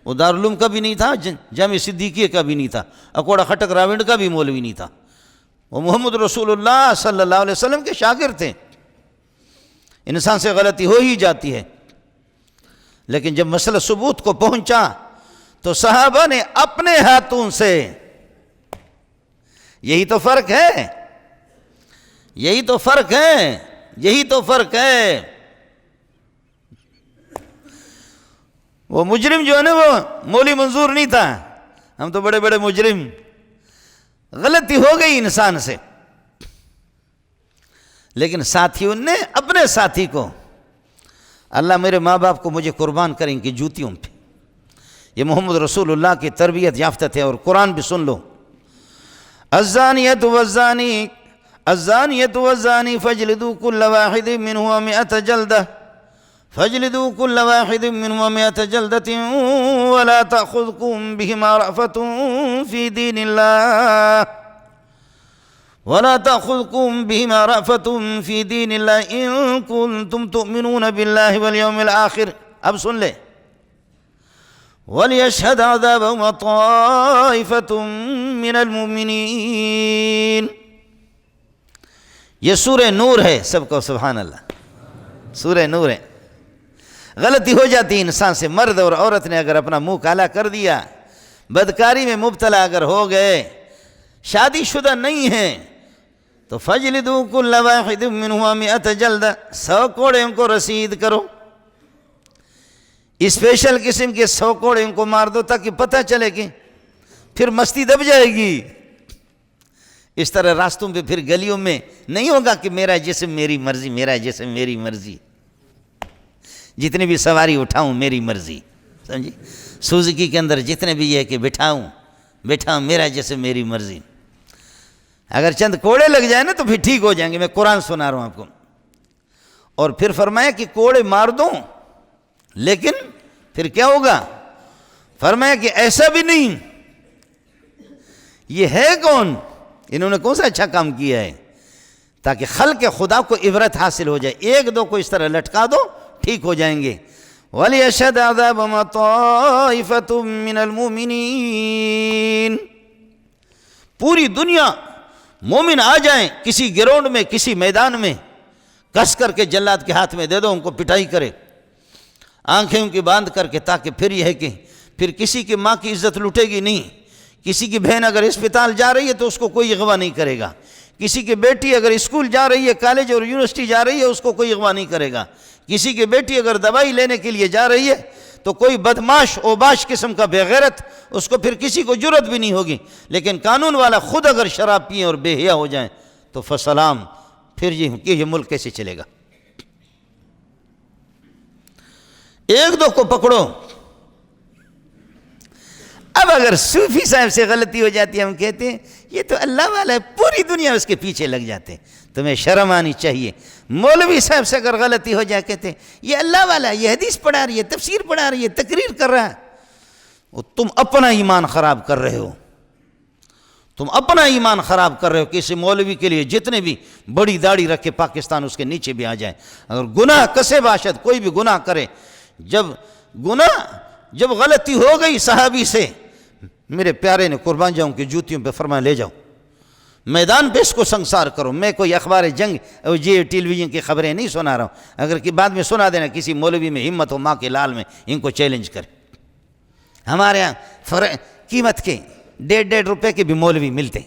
Speaker 1: وہ دارالعلوم کا بھی نہیں تھا، جامع صدیقیہ کا بھی نہیں تھا، اکوڑا خٹک راونڈ کا بھی مولوی نہیں تھا، وہ محمد رسول اللہ صلی اللہ علیہ وسلم کے شاگرد تھے۔ انسان سے غلطی ہو ہی جاتی ہے، لیکن جب مسئلہ ثبوت کو پہنچا تو صحابہ نے اپنے ہاتھوں سے، یہی تو فرق ہے۔ وہ مجرم جو ہے نا، وہ مولی منظور نہیں تھا، ہم تو بڑے بڑے مجرم۔ غلطی ہو گئی انسان سے، لیکن ساتھیوں نے اپنے ساتھی کو، اللہ میرے ماں باپ کو مجھے قربان کریں کہ جوتیوں پہ، یہ محمد رسول اللہ کی تربیت یافتہ تھے۔ اور قرآن بھی سن لو، الزانیۃ والزانی فاجلدوا كل واحد منهما 100 جلدة ولا تأخذكم بهما رأفة في دين الله إن كنتم تؤمنون بالله واليوم الآخر۔ اب سن لے، وَلْيَشْهَدْ عَذَابَهُمَا طَائِفَةٌ مِّنَ الْمُؤْمِنِينَ۔ یہ سورہ نور ہے، سب کو سبحان اللہ، سورہ نور ہے۔ غلطی ہو جاتی انسان سے، مرد اور عورت نے اگر اپنا منہ کالا کر دیا، بدکاری میں مبتلا اگر ہو گئے، شادی شدہ نہیں ہیں، تو فَجْلِدُوا كُلَّ وَاحِدٍ مِّنْهُمَا 100 جلدہ، 100 کوڑے ان کو رسید کرو، اسپیشل قسم کے 100 کوڑے ان کو مار دو تاکہ پتہ چلے کہ پھر مستی دب جائے گی۔ اس طرح راستوں پہ پھر گلیوں میں نہیں ہوگا کہ میرا جسم میری مرضی، میرا جسم میری مرضی، جتنے بھی سواری اٹھاؤں میری مرضی، سمجھی؟ سوزکی کے اندر جتنے بھی یہ کہ بٹھاؤں میرا جسم میری مرضی۔ اگر چند کوڑے لگ جائیں نا تو پھر ٹھیک ہو جائیں گے، میں قرآن سنا رہا ہوں آپ کو۔ اور پھر فرمایا کہ کوڑے مار دو، لیکن پھر کیا ہوگا؟ فرمایا کہ ایسا بھی نہیں، یہ ہے کون، انہوں نے کون سا اچھا کام کیا ہے، تاکہ خلق خدا کو عبرت حاصل ہو جائے۔ ایک دو کو اس طرح لٹکا دو، ٹھیک ہو جائیں گے۔ وَلْيَشْهَدْ عَذَابَهُمَا طَائِفَةٌ مِّنَ الْمُؤْمِنِينَ۔ پوری دنیا مومن آ جائیں کسی گراؤنڈ میں، کسی میدان میں، کس کر کے جلاد کے ہاتھ میں دے دو، ان کو پٹائی کرے، آنکھیں ان کی باندھ کر کے، تاکہ پھر یہ ہے کہ پھر کسی کی ماں کی عزت لٹے گی نہیں، کسی کی بہن اگر اسپتال جا رہی ہے تو اس کو کوئی اغوا نہیں کرے گا، کسی کی بیٹی اگر اسکول جا رہی ہے، کالج اور یونیورسٹی جا رہی ہے، اس کو کوئی اغوا نہیں کرے گا، کسی کی بیٹی اگر دوائی لینے کے لیے جا رہی ہے تو کوئی بدماش اوباش قسم کا بے غیرت، اس کو پھر کسی کو جرت بھی نہیں ہوگی۔ لیکن قانون والا خود اگر شراب پئیں اور بے حیا ہو جائیں تو فسلام، پھر یہ ملک کیسے چلے گا؟ ایک دو کو پکڑو۔ اب اگر صوفی صاحب سے غلطی ہو جاتی ہے، ہم کہتے ہیں یہ تو اللہ والا ہے، پوری دنیا اس کے پیچھے لگ جاتے ہیں، تمہیں شرم آنی چاہیے۔ مولوی صاحب سے اگر غلطی ہو جائے، کہتے ہیں یہ اللہ والا ہے، یہ حدیث پڑھا رہی ہے، تفسیر پڑھا رہی ہے، تقریر کر رہا ہے۔ وہ تم اپنا ایمان خراب کر رہے ہو، تم اپنا ایمان خراب کر رہے ہو۔ کسی مولوی کے لیے جتنے بھی بڑی داڑھی رکھے پاکستان اس کے نیچے بھی آ جائے، اگر گناہ کسے باشد، کوئی بھی گناہ کرے، جب غلطی ہو گئی صحابی سے، میرے پیارے نے قربان جاؤں کی جوتیوں پہ فرمایا لے جاؤ، میدان پہ اس کو سنسار کرو۔ میں کوئی اخبار جنگ اور ٹیلی ویژن کی خبریں نہیں سنا رہا ہوں، اگر کہ بعد میں سنا دینا، کسی مولوی میں ہمت ہو ماں کے لال میں ان کو چیلنج کرے۔ ہمارے ہاں قیمت کے 1.5 کے بھی مولوی ملتے،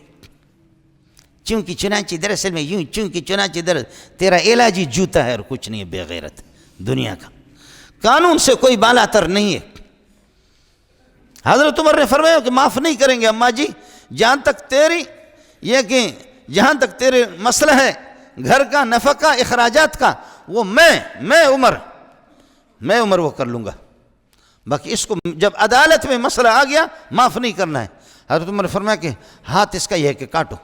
Speaker 1: چونکہ چنانچہ دراصل میں یوں، چونکہ چنانچہ تیرا علاج ہی جوتا ہے اور کچھ نہیں ہے، بے غیرت دنیا کا، قانون سے کوئی بالا تر نہیں ہے۔ حضرت عمر نے فرمایا کہ معاف نہیں کریں گے اماں جی، جہاں تک تیرے مسئلہ ہے گھر کا نفقہ اخراجات کا، وہ میں عمر وہ کر لوں گا، باقی اس کو جب عدالت میں مسئلہ آ گیا معاف نہیں کرنا ہے۔ حضرت عمر نے فرمایا کہ ہاتھ اس کا یہ ہے کہ کاٹو،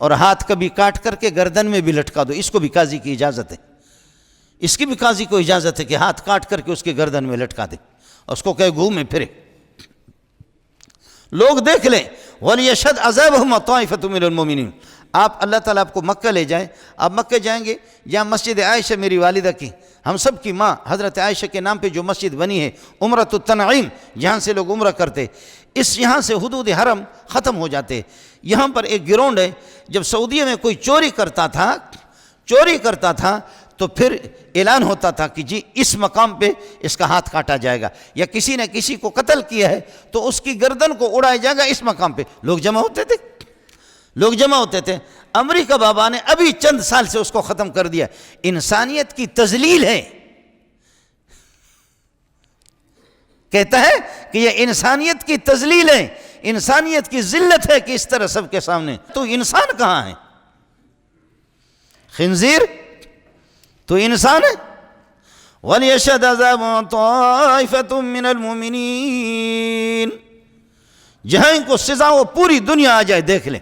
Speaker 1: اور ہاتھ کبھی کاٹ کر کے گردن میں بھی لٹکا دو، اس کو بھی قاضی کی اجازت ہے، اس کی بھی قاضی کو اجازت ہے کہ ہاتھ کاٹ کر کے اس کے گردن میں لٹکا دے، اور اس کو کہے گھومے پھرے، لوگ دیکھ لیں۔ وَلْيَشْهَدْ عَذَابَهُمْ طَائِفَةٌ مِّنَ الْمُؤْمِنِينَ۔ اللہ تعالیٰ آپ کو مکہ لے جائیں، آپ مکہ جائیں گے جہاں مسجد عائشہ میری والدہ کی، ہم سب کی ماں حضرت عائشہ کے نام پہ جو مسجد بنی ہے عمرۃ التنعیم، جہاں سے لوگ عمرہ کرتے، یہاں سے حدود حرم ختم ہو جاتے۔ یہاں پر ایک گراؤنڈ ہے، جب سعودیہ میں کوئی چوری کرتا تھا تو پھر اعلان ہوتا تھا کہ جی اس مقام پہ اس کا ہاتھ کاٹا جائے گا، یا کسی نے کسی کو قتل کیا ہے تو اس کی گردن کو اڑایا جائے گا اس مقام پہ، لوگ جمع ہوتے تھے۔ امریکہ بابا نے ابھی چند سال سے اس کو ختم کر دیا۔ انسانیت کی تذلیل ہے، کہتا ہے کہ یہ انسانیت کی تذلیل ہے، انسانیت کی ذلت ہے کہ اس طرح سب کے سامنے تو انسان کہاں ہے؟ خنزیر تو انسان ہے۔ وَلْيَشْهَدْ عَذَابَهُمْ طَائِفَةٌ مِّنَ الْمُؤْمِنِينَ۔ جہاں ان کو سزا وہ پوری دنیا آ جائے دیکھ لیں۔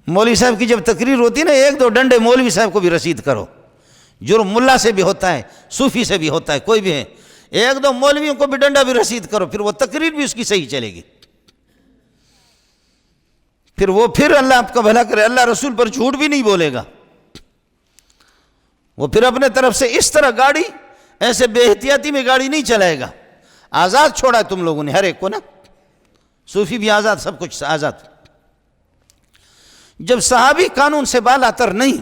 Speaker 1: مولوی صاحب کی جب تقریر ہوتی ہے نا، 1-2 ڈنڈے مولوی صاحب کو بھی رسید کرو، جرم ملا سے بھی ہوتا ہے، صوفی سے بھی ہوتا ہے، کوئی بھی ہے، 1-2 مولویوں کو بھی ڈنڈا بھی رسید کرو، پھر وہ تقریر بھی اس کی صحیح چلے گی، پھر اللہ آپ کا بھلا کرے، اللہ رسول پر جھوٹ بھی نہیں بولے گا، وہ پھر اپنے طرف سے اس طرح گاڑی ایسے بے احتیاطی میں گاڑی نہیں چلائے گا۔ آزاد چھوڑا ہے تم لوگوں نے ہر ایک کو نا، صوفی بھی آزاد، سب کچھ آزاد۔ جب صحابی قانون سے بالا تر نہیں،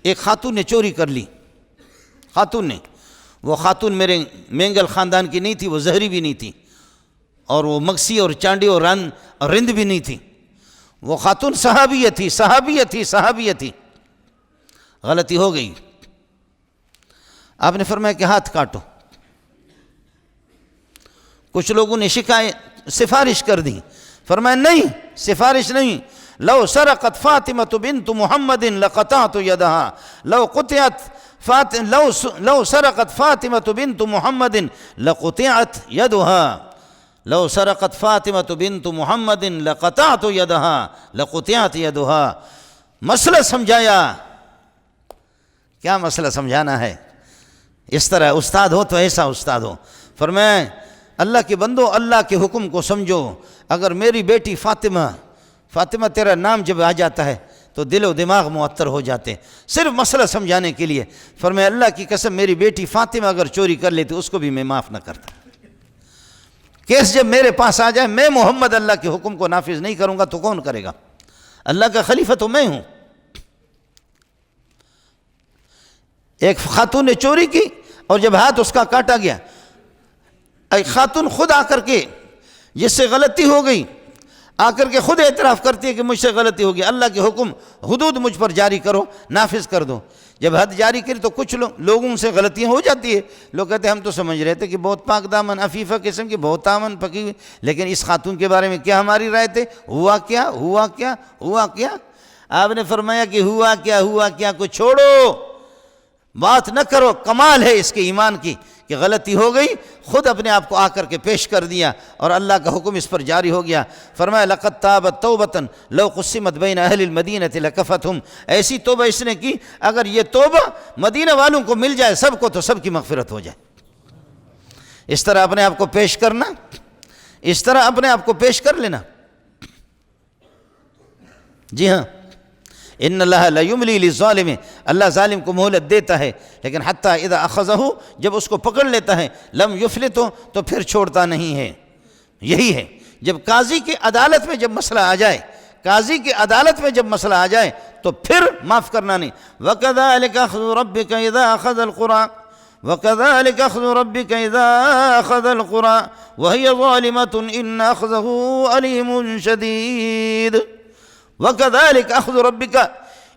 Speaker 1: ایک خاتون نے چوری کر لی، وہ خاتون میرے مینگل خاندان کی نہیں تھی، وہ زہری بھی نہیں تھی، اور وہ مگسی اور چانڈی اور رند بھی نہیں تھی، وہ خاتون صحابیہ تھی، غلطی ہو گئی، آپ نے فرمایا کہ ہاتھ کاٹو۔ کچھ لوگوں نے سفارش کر دی، فرمایا نہیں، سفارش نہیں، لو سرقت فاطمة بنت محمد لقطعت يدها، لو سرقت فاطمة بنت محمد لقطعت يدها، لو سرقت فاطمة بنت محمد لقطعت يدها۔ مسئلہ سمجھایا، کیا مسئلہ سمجھانا ہے؟ اس طرح استاد ہو تو ایسا استاد ہو، فرمایا اللہ کے بندو، اللہ کے حکم کو سمجھو، اگر میری بیٹی فاطمہ تیرا نام جب آ جاتا ہے تو دل و دماغ معطر ہو جاتے، صرف مسئلہ سمجھانے کے لیے، فرمایا اللہ کی قسم میری بیٹی فاطمہ اگر چوری کر لیتی اس کو بھی میں معاف نہ کرتا، کیس جب میرے پاس آ جائے، میں محمد اللہ کے حکم کو نافذ نہیں کروں گا تو کون کرے گا؟ اللہ کا خلیفہ تو میں ہوں۔ ایک خاتون نے چوری کی اور جب ہاتھ اس کا کاٹا گیا، ایک خاتون خود آ کر کے جس سے غلطی ہو گئی آ کر کے خود اعتراف کرتی ہے کہ مجھ سے غلطی ہوگی، اللہ کے حکم حدود مجھ پر جاری کرو، نافذ کر دو۔ جب حد جاری کری تو کچھ لوگوں سے غلطیاں ہو جاتی ہے، لوگ کہتے ہیں ہم تو سمجھ رہے تھے کہ بہت پاک دامن عفیفہ قسم کی، بہت دامن پکی ہوئی، لیکن اس خاتون کے بارے میں کیا ہماری رائے تھے؟ ہوا کیا؟ آپ نے فرمایا کہ ہوا کیا کو چھوڑو، بات نہ کرو، کمال ہے اس کے ایمان کی کہ غلطی ہو گئی، خود اپنے آپ کو آ کر کے پیش کر دیا اور اللہ کا حکم اس پر جاری ہو گیا۔ فرمایا لقد تابت توبۃ لو قسمت بین اہل المدینۃ لکفتہم، ایسی توبہ اس نے کی اگر یہ توبہ مدینہ والوں کو مل جائے سب کو تو سب کی مغفرت ہو جائے۔ اس طرح اپنے آپ کو پیش کرنا، اس طرح اپنے آپ کو پیش کر لینا۔ جی ہاں، ان اللہ لا یملی للظالم، اللہ ظالم کو مہلت دیتا ہے، لیکن حتیٰ اذا اخذہ، جب اس کو پکڑ لیتا ہے، لم یفلت، تو پھر چھوڑتا نہیں ہے۔ یہی ہے جب قاضی کی عدالت میں جب مسئلہ آ جائے، تو پھر معاف کرنا نہیں۔ وَكَذَلِكَ أَخْذُ رَبِّكَ إِذَا أَخَذَ الْقُرَىٰ وَكَذَلِكَ أَخْذُ رَبِّكَ إِذَا أَخَذَ الْقُرَىٰ وَهِيَ ظَالِمَةٌ إِنَّ أَخْذَهُ أَلِيمٌ شَدِيدٌ۔ وَكَذَلِكَ أَخْذُ رَبِّكَ،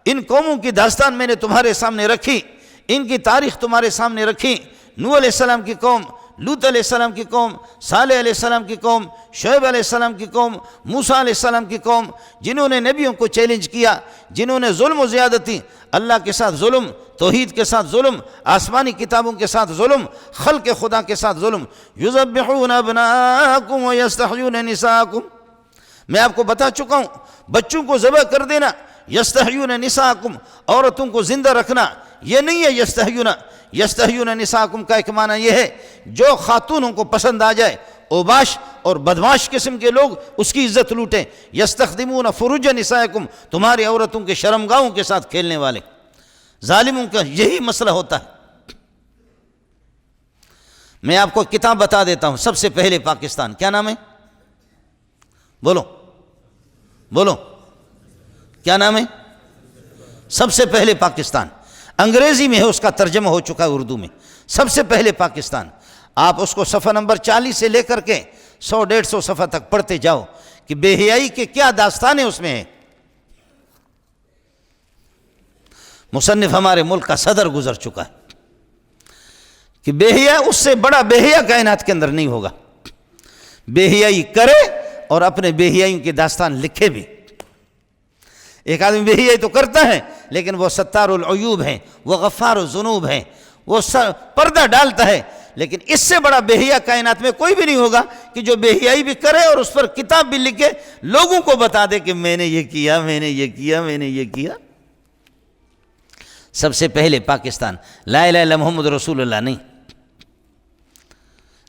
Speaker 1: ان قوموں کی داستان میں نے تمہارے سامنے رکھی، ان کی تاریخ تمہارے سامنے رکھی۔ نوح علیہ السلام کی قوم، لوط علیہ السلام کی قوم، صالح علیہ السلام کی قوم، شعیب علیہ السلام کی قوم، موسیٰ علیہ السلام کی قوم، جنہوں نے نبیوں کو چیلنج کیا، جنہوں نے ظلم و زیادتی، اللہ کے ساتھ ظلم، توحید کے ساتھ ظلم، آسمانی کتابوں کے ساتھ ظلم، خلق خدا کے ساتھ ظلم۔ یذبحون ابناءکم ویستحیون نساءکم، میں آپ کو بتا چکا ہوں، بچوں کو ذبح کر دینا، یستحیون نساءکم، عورتوں کو زندہ رکھنا، یہ نہیں ہے یستحیون نساءکم کا ایک معنی یہ ہے جو خاتونوں کو پسند آ جائے، اوباش اور بدماش قسم کے لوگ اس کی عزت لوٹیں۔ یستخدمون فروج نسائکم، تمہاری عورتوں کے شرمگاہوں کے ساتھ کھیلنے والے، ظالموں کا یہی مسئلہ ہوتا ہے۔ میں آپ کو کتاب بتا دیتا ہوں، سب سے پہلے پاکستان، کیا نام ہے؟ بولو کیا نام ہے؟ سب سے پہلے پاکستان، انگریزی میں ہے، اس کا ترجمہ ہو چکا ہے اردو میں۔ سب سے پہلے پاکستان، آپ اس کو صفحہ نمبر 40 سے لے کر کے 100-150 صفحہ تک پڑھتے جاؤ کہ بے حیائی کے کیا داستانیں اس میں ہیں۔ مصنف ہمارے ملک کا صدر گزر چکا ہے کہ بے حیا، اس سے بڑا بے حیا کائنات کے اندر نہیں ہوگا۔ بے حیائی کرے اور اپنے بے حیائیوں کی داستان لکھے بھی۔ ایک آدمی بے حیائی تو کرتا ہے لیکن وہ ستار العیوب ہے، وہ غفار الذنوب ہے، وہ پردہ ڈالتا ہے، لیکن اس سے بڑا بے حیا کائنات میں کوئی بھی نہیں ہوگا کہ جو بے حیائی بھی کرے اور اس پر کتاب بھی لکھے، لوگوں کو بتا دے کہ میں نے یہ کیا، میں نے یہ کیا، میں نے یہ کیا۔ سب سے پہلے پاکستان، لا الہ الا محمد رسول اللہ نہیں۔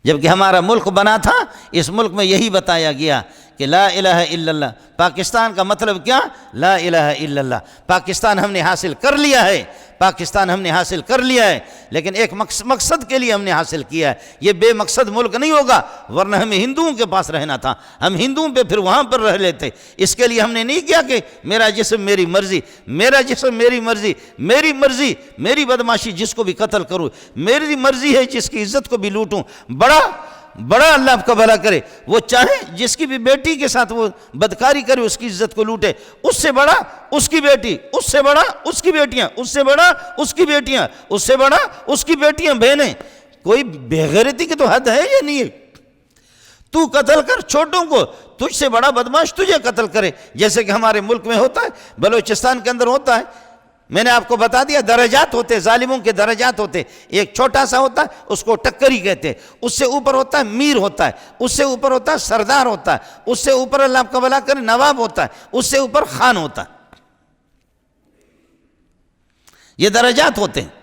Speaker 1: جبکہ ہمارا ملک بنا تھا، اس ملک میں یہی بتایا گیا کہ لا الہ الا اللہ۔ پاکستان کا مطلب کیا؟ لا الہ الا اللہ۔ پاکستان ہم نے حاصل کر لیا ہے، پاکستان ہم نے حاصل کر لیا ہے، لیکن ایک مقصد کے لیے ہم نے حاصل کیا ہے۔ یہ بے مقصد ملک نہیں ہوگا، ورنہ ہمیں ہندوؤں کے پاس رہنا تھا، ہم ہندوؤں پہ پھر وہاں پر رہ لیتے۔ اس کے لیے ہم نے نہیں کیا کہ میرا جسم میری مرضی، میرا جسم میری مرضی، میری مرضی، میری بدماشی جس کو بھی قتل کروں، میری مرضی ہے جس کی عزت کو بھی لوٹوں۔ بڑا اللہ آپ کا بھلا کرے، وہ چاہے جس کی بھی بیٹی کے ساتھ وہ بدکاری کرے اس کی عزت کو لوٹے، اس سے بڑا اس کی بیٹی، اس سے بڑا اس کی بیٹیاں، اس سے بڑا اس کی بیٹیاں، اس سے بڑا اس کی بیٹیاں بہنیں۔ کوئی بے غیرتی کی تو حد ہے یا نہیں ہے؟ تو قتل کر چھوٹوں کو، تجھ سے بڑا بدماش تجھے قتل کرے، جیسے کہ ہمارے ملک میں ہوتا ہے، بلوچستان کے اندر ہوتا ہے۔ میں نے آپ کو بتا دیا درجات ہوتے، ظالموں کے درجات ہوتے۔ ایک چھوٹا سا ہوتا ہے، اس کو ٹکری کہتے ہیں، اس سے اوپر ہوتا ہے میر ہوتا ہے، اس سے اوپر ہوتا ہے سردار ہوتا ہے، اس سے اوپر اللہ آپ کا بھلا کرے نواب ہوتا ہے، اس سے اوپر خان ہوتا ہے۔ یہ درجات ہوتے ہیں۔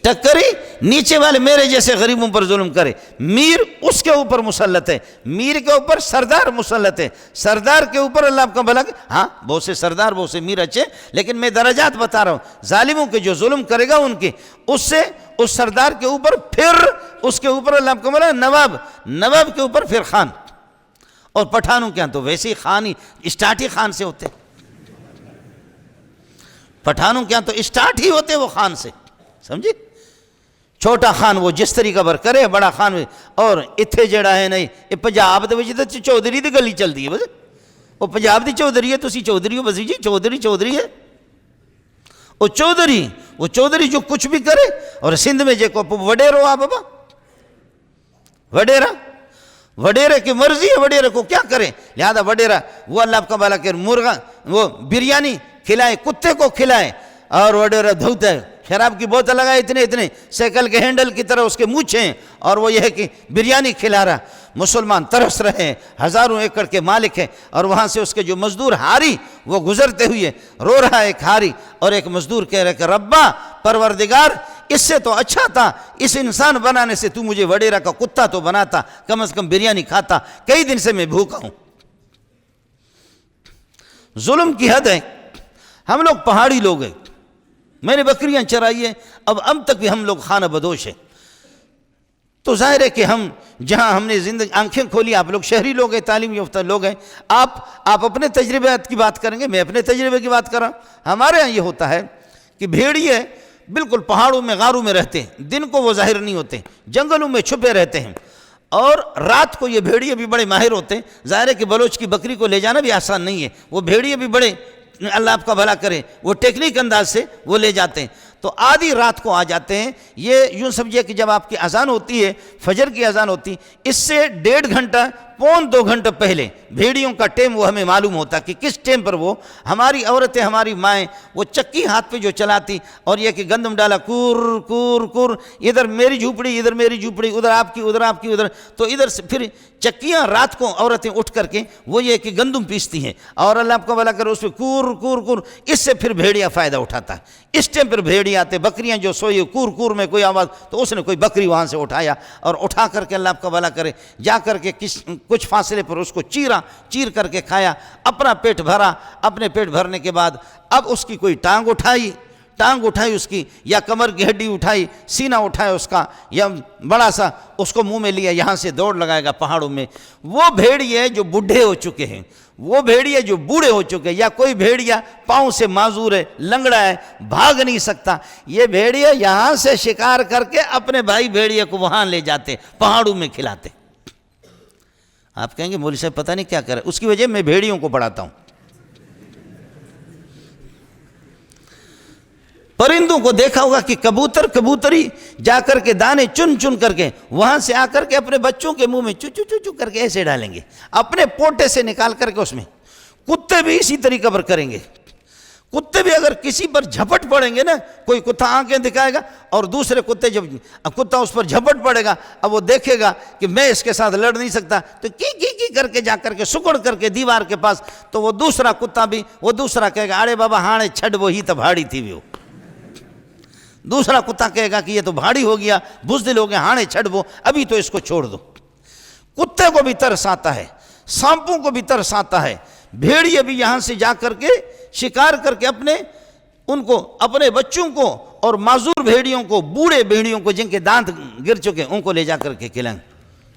Speaker 1: ٹکری نیچے والے میرے جیسے غریبوں پر ظلم کرے، میر اس کے اوپر مسلط ہے، میر کے اوپر سردار مسلط ہے، سردار کے اوپر اللہ آپ کا بھلا کرے۔ ہاں بہت سے سردار بہت سے میر اچھے، لیکن میں درجات بتا رہا ہوں۔ ظالموں کے جو ظلم کرے گا ان کے، اس سے اس سردار کے اوپر پھر اس کے اوپر اللہ آپ کا بھلا نواب، نواب کے اوپر پھر خان۔ اور پٹھانوں کے ہاں تو ویسے ہی خان ہی اسٹارٹ ہی خان سے ہوتے، پٹھانوں کے ہاں تو اسٹارٹ ہی ہوتے وہ خان سے، سمجھے؟ چھوٹا خان وہ جس طریقہ پر کرے، بڑا خان اور اتھے جڑا ہے نہیں، یہ پنجاب دے وچ تے چودھری دی گلی چلدی ہے، بس وہ پنجاب دی چودھری ہے، تسی چودھری ہو، بسی جی چودھری ہے، وہ چودھری جو کچھ بھی کرے۔ اور سندھ میں جے کو وڈیرو آ بابا، وڈیرے کی مرضی ہے، وڈیرے کو کیا کرے، لہذا وڈیرا وہ اللہ آپ کا بھلا کہ مرغا وہ بریانی کھلائے، کتے کو کھلائے، اور وڈیرا دھوتا ہے، شراب کی بوتل لگائے اتنے سائیکل کے ہینڈل کی طرح اس کے مونچھیں ہیں، اور وہ یہ ہے کہ بریانی کھلا رہا۔ مسلمان ترس رہے ہیں، ہزاروں ایکڑ کے مالک ہیں، اور وہاں سے اس کے جو مزدور ہاری وہ گزرتے ہوئے رو رہا ہے، ایک ہاری اور ایک مزدور کہہ رہے کہ ربا پروردگار، اس سے تو اچھا تھا، اس انسان بنانے سے تو مجھے وڈیرا کا کتا تو بناتا، کم از کم بریانی کھاتا، کئی دن سے میں بھوکا ہوں۔ ظلم کی حد ہے۔ ہم لوگ پہاڑی لوگ ہیں، میں نے بکریاں چرائی ہیں، اب تک بھی ہم لوگ خانہ بدوش ہیں۔ تو ظاہر ہے کہ ہم جہاں ہم نے زندگی آنکھیں کھولی، آپ لوگ شہری لوگ ہیں، تعلیم یافتہ لوگ ہیں، آپ اپنے تجربات کی بات کریں گے، میں اپنے تجربے کی بات کر رہا ہوں۔ ہمارے ہاں یہ ہوتا ہے کہ بھیڑیے بالکل پہاڑوں میں غاروں میں رہتے ہیں، دن کو وہ ظاہر نہیں ہوتے، جنگلوں میں چھپے رہتے ہیں، اور رات کو یہ بھیڑیے بھی بڑے ماہر ہوتے ہیں۔ ظاہر ہے کہ بلوچ کی بکری کو لے جانا بھی آسان نہیں ہے، وہ بھیڑیے بھی بڑے، اللہ آپ کا بھلا کرے، وہ ٹیکنیک انداز سے وہ لے جاتے ہیں، تو آدھی رات کو آ جاتے ہیں۔ یہ یوں سمجھیے کہ جب آپ کی اذان ہوتی ہے، فجر کی اذان ہوتی، اس سے 1.5 گھنٹہ پون 2 گھنٹے پہلے بھیڑیوں کا ٹائم وہ ہمیں معلوم ہوتا کہ کس ٹائم پر وہ ہماری عورتیں، ہماری مائیں وہ چکی ہاتھ پہ جو چلاتی، اور یہ کہ گندم ڈالا کور کور کور، ادھر میری جھوپڑی، ادھر میری جھوپڑی، ادھر آپ کی، ادھر آپ کی، ادھر، تو ادھر سے پھر چکیاں رات کو عورتیں اٹھ کر کے وہ یہ کہ گندم پیستی ہیں، اور اللہ آپ کو بھلا کرے اس پہ کور کور کور، اس سے پھر بھیڑیا فائدہ اٹھاتا ہے۔ اس ٹائم پر بھیڑیا آتے، بکریاں جو سوئی کور کور میں کوئی آواز، تو اس نے کوئی بکری وہاں سے اٹھایا، اور اٹھا کر کے اللہ آپ کا بھلا کرے جا کر کے کچھ فاصلے پر اس کو چیر کر کے کھایا، اپنا پیٹ بھرا۔ اپنے پیٹ بھرنے کے بعد اب اس کی کوئی ٹانگ اٹھائی اس کی، یا کمر کی ہڈی اٹھائی، سینہ اٹھایا اس کا، یا بڑا سا اس کو منہ میں لیا، یہاں سے دوڑ لگائے گا پہاڑوں میں۔ وہ بھیڑیے جو بوڑھے ہو چکے ہیں، وہ بھیڑیے جو بوڑھے ہو چکے ہیں، یا کوئی بھیڑیا پاؤں سے معذور ہے، لنگڑا ہے، بھاگ نہیں سکتا، یہ بھیڑیے یہاں سے شکار کر کے اپنے بھائی بھیڑیے کو وہاں لے جاتے، پہاڑوں میں کھلاتے۔ آپ کہیں گے مولوی صاحب پتہ نہیں کیا کرے، اس کی وجہ میں بھیڑیوں کو پڑھاتا ہوں۔ پرندوں کو دیکھا ہوگا کہ کبوتری جا کر کے دانے چن کر کے وہاں سے آ کر کے اپنے بچوں کے منہ میں چو چو چو چو کر کے ایسے ڈالیں گے، اپنے پوٹے سے نکال کر کے اس میں۔ کتے بھی اسی طریقہ پر کریں گے۔ کتے بھی اگر کسی پر جھپٹ پڑیں گے نا، کوئی کتا آنکھیں دکھائے گا اور دوسرے کتے، جب کتا اس پر جھپٹ پڑے گا، اب وہ دیکھے گا کہ میں اس کے ساتھ لڑ نہیں سکتا، تو کی کر کے جا کر کے سکڑ کر کے دیوار کے پاس، تو وہ دوسرا کتا بھی، وہ دوسرا کہے گا ارے بابا ہاں چھڑ وہ ہی تو بھاڑی تھی وہ۔ دوسرا کتا کہے گا کہ یہ تو بھاڑی ہو گیا، بزدل ہو گیا، ہاں چھڑ وہ، ابھی تو اس کو چھوڑ دو۔ کتے کو بھی ترس آتا ہے، سانپوں کو بھی ترس آتا ہے، بھیڑیے بھی یہاں سے جا کر کے شکار کر کے اپنے بچوں کو اور معذور بھیڑیوں کو، بوڑھے بھیڑیوں کو جن کے دانت گر چکے ان کو لے جا کر کے کھلائیں۔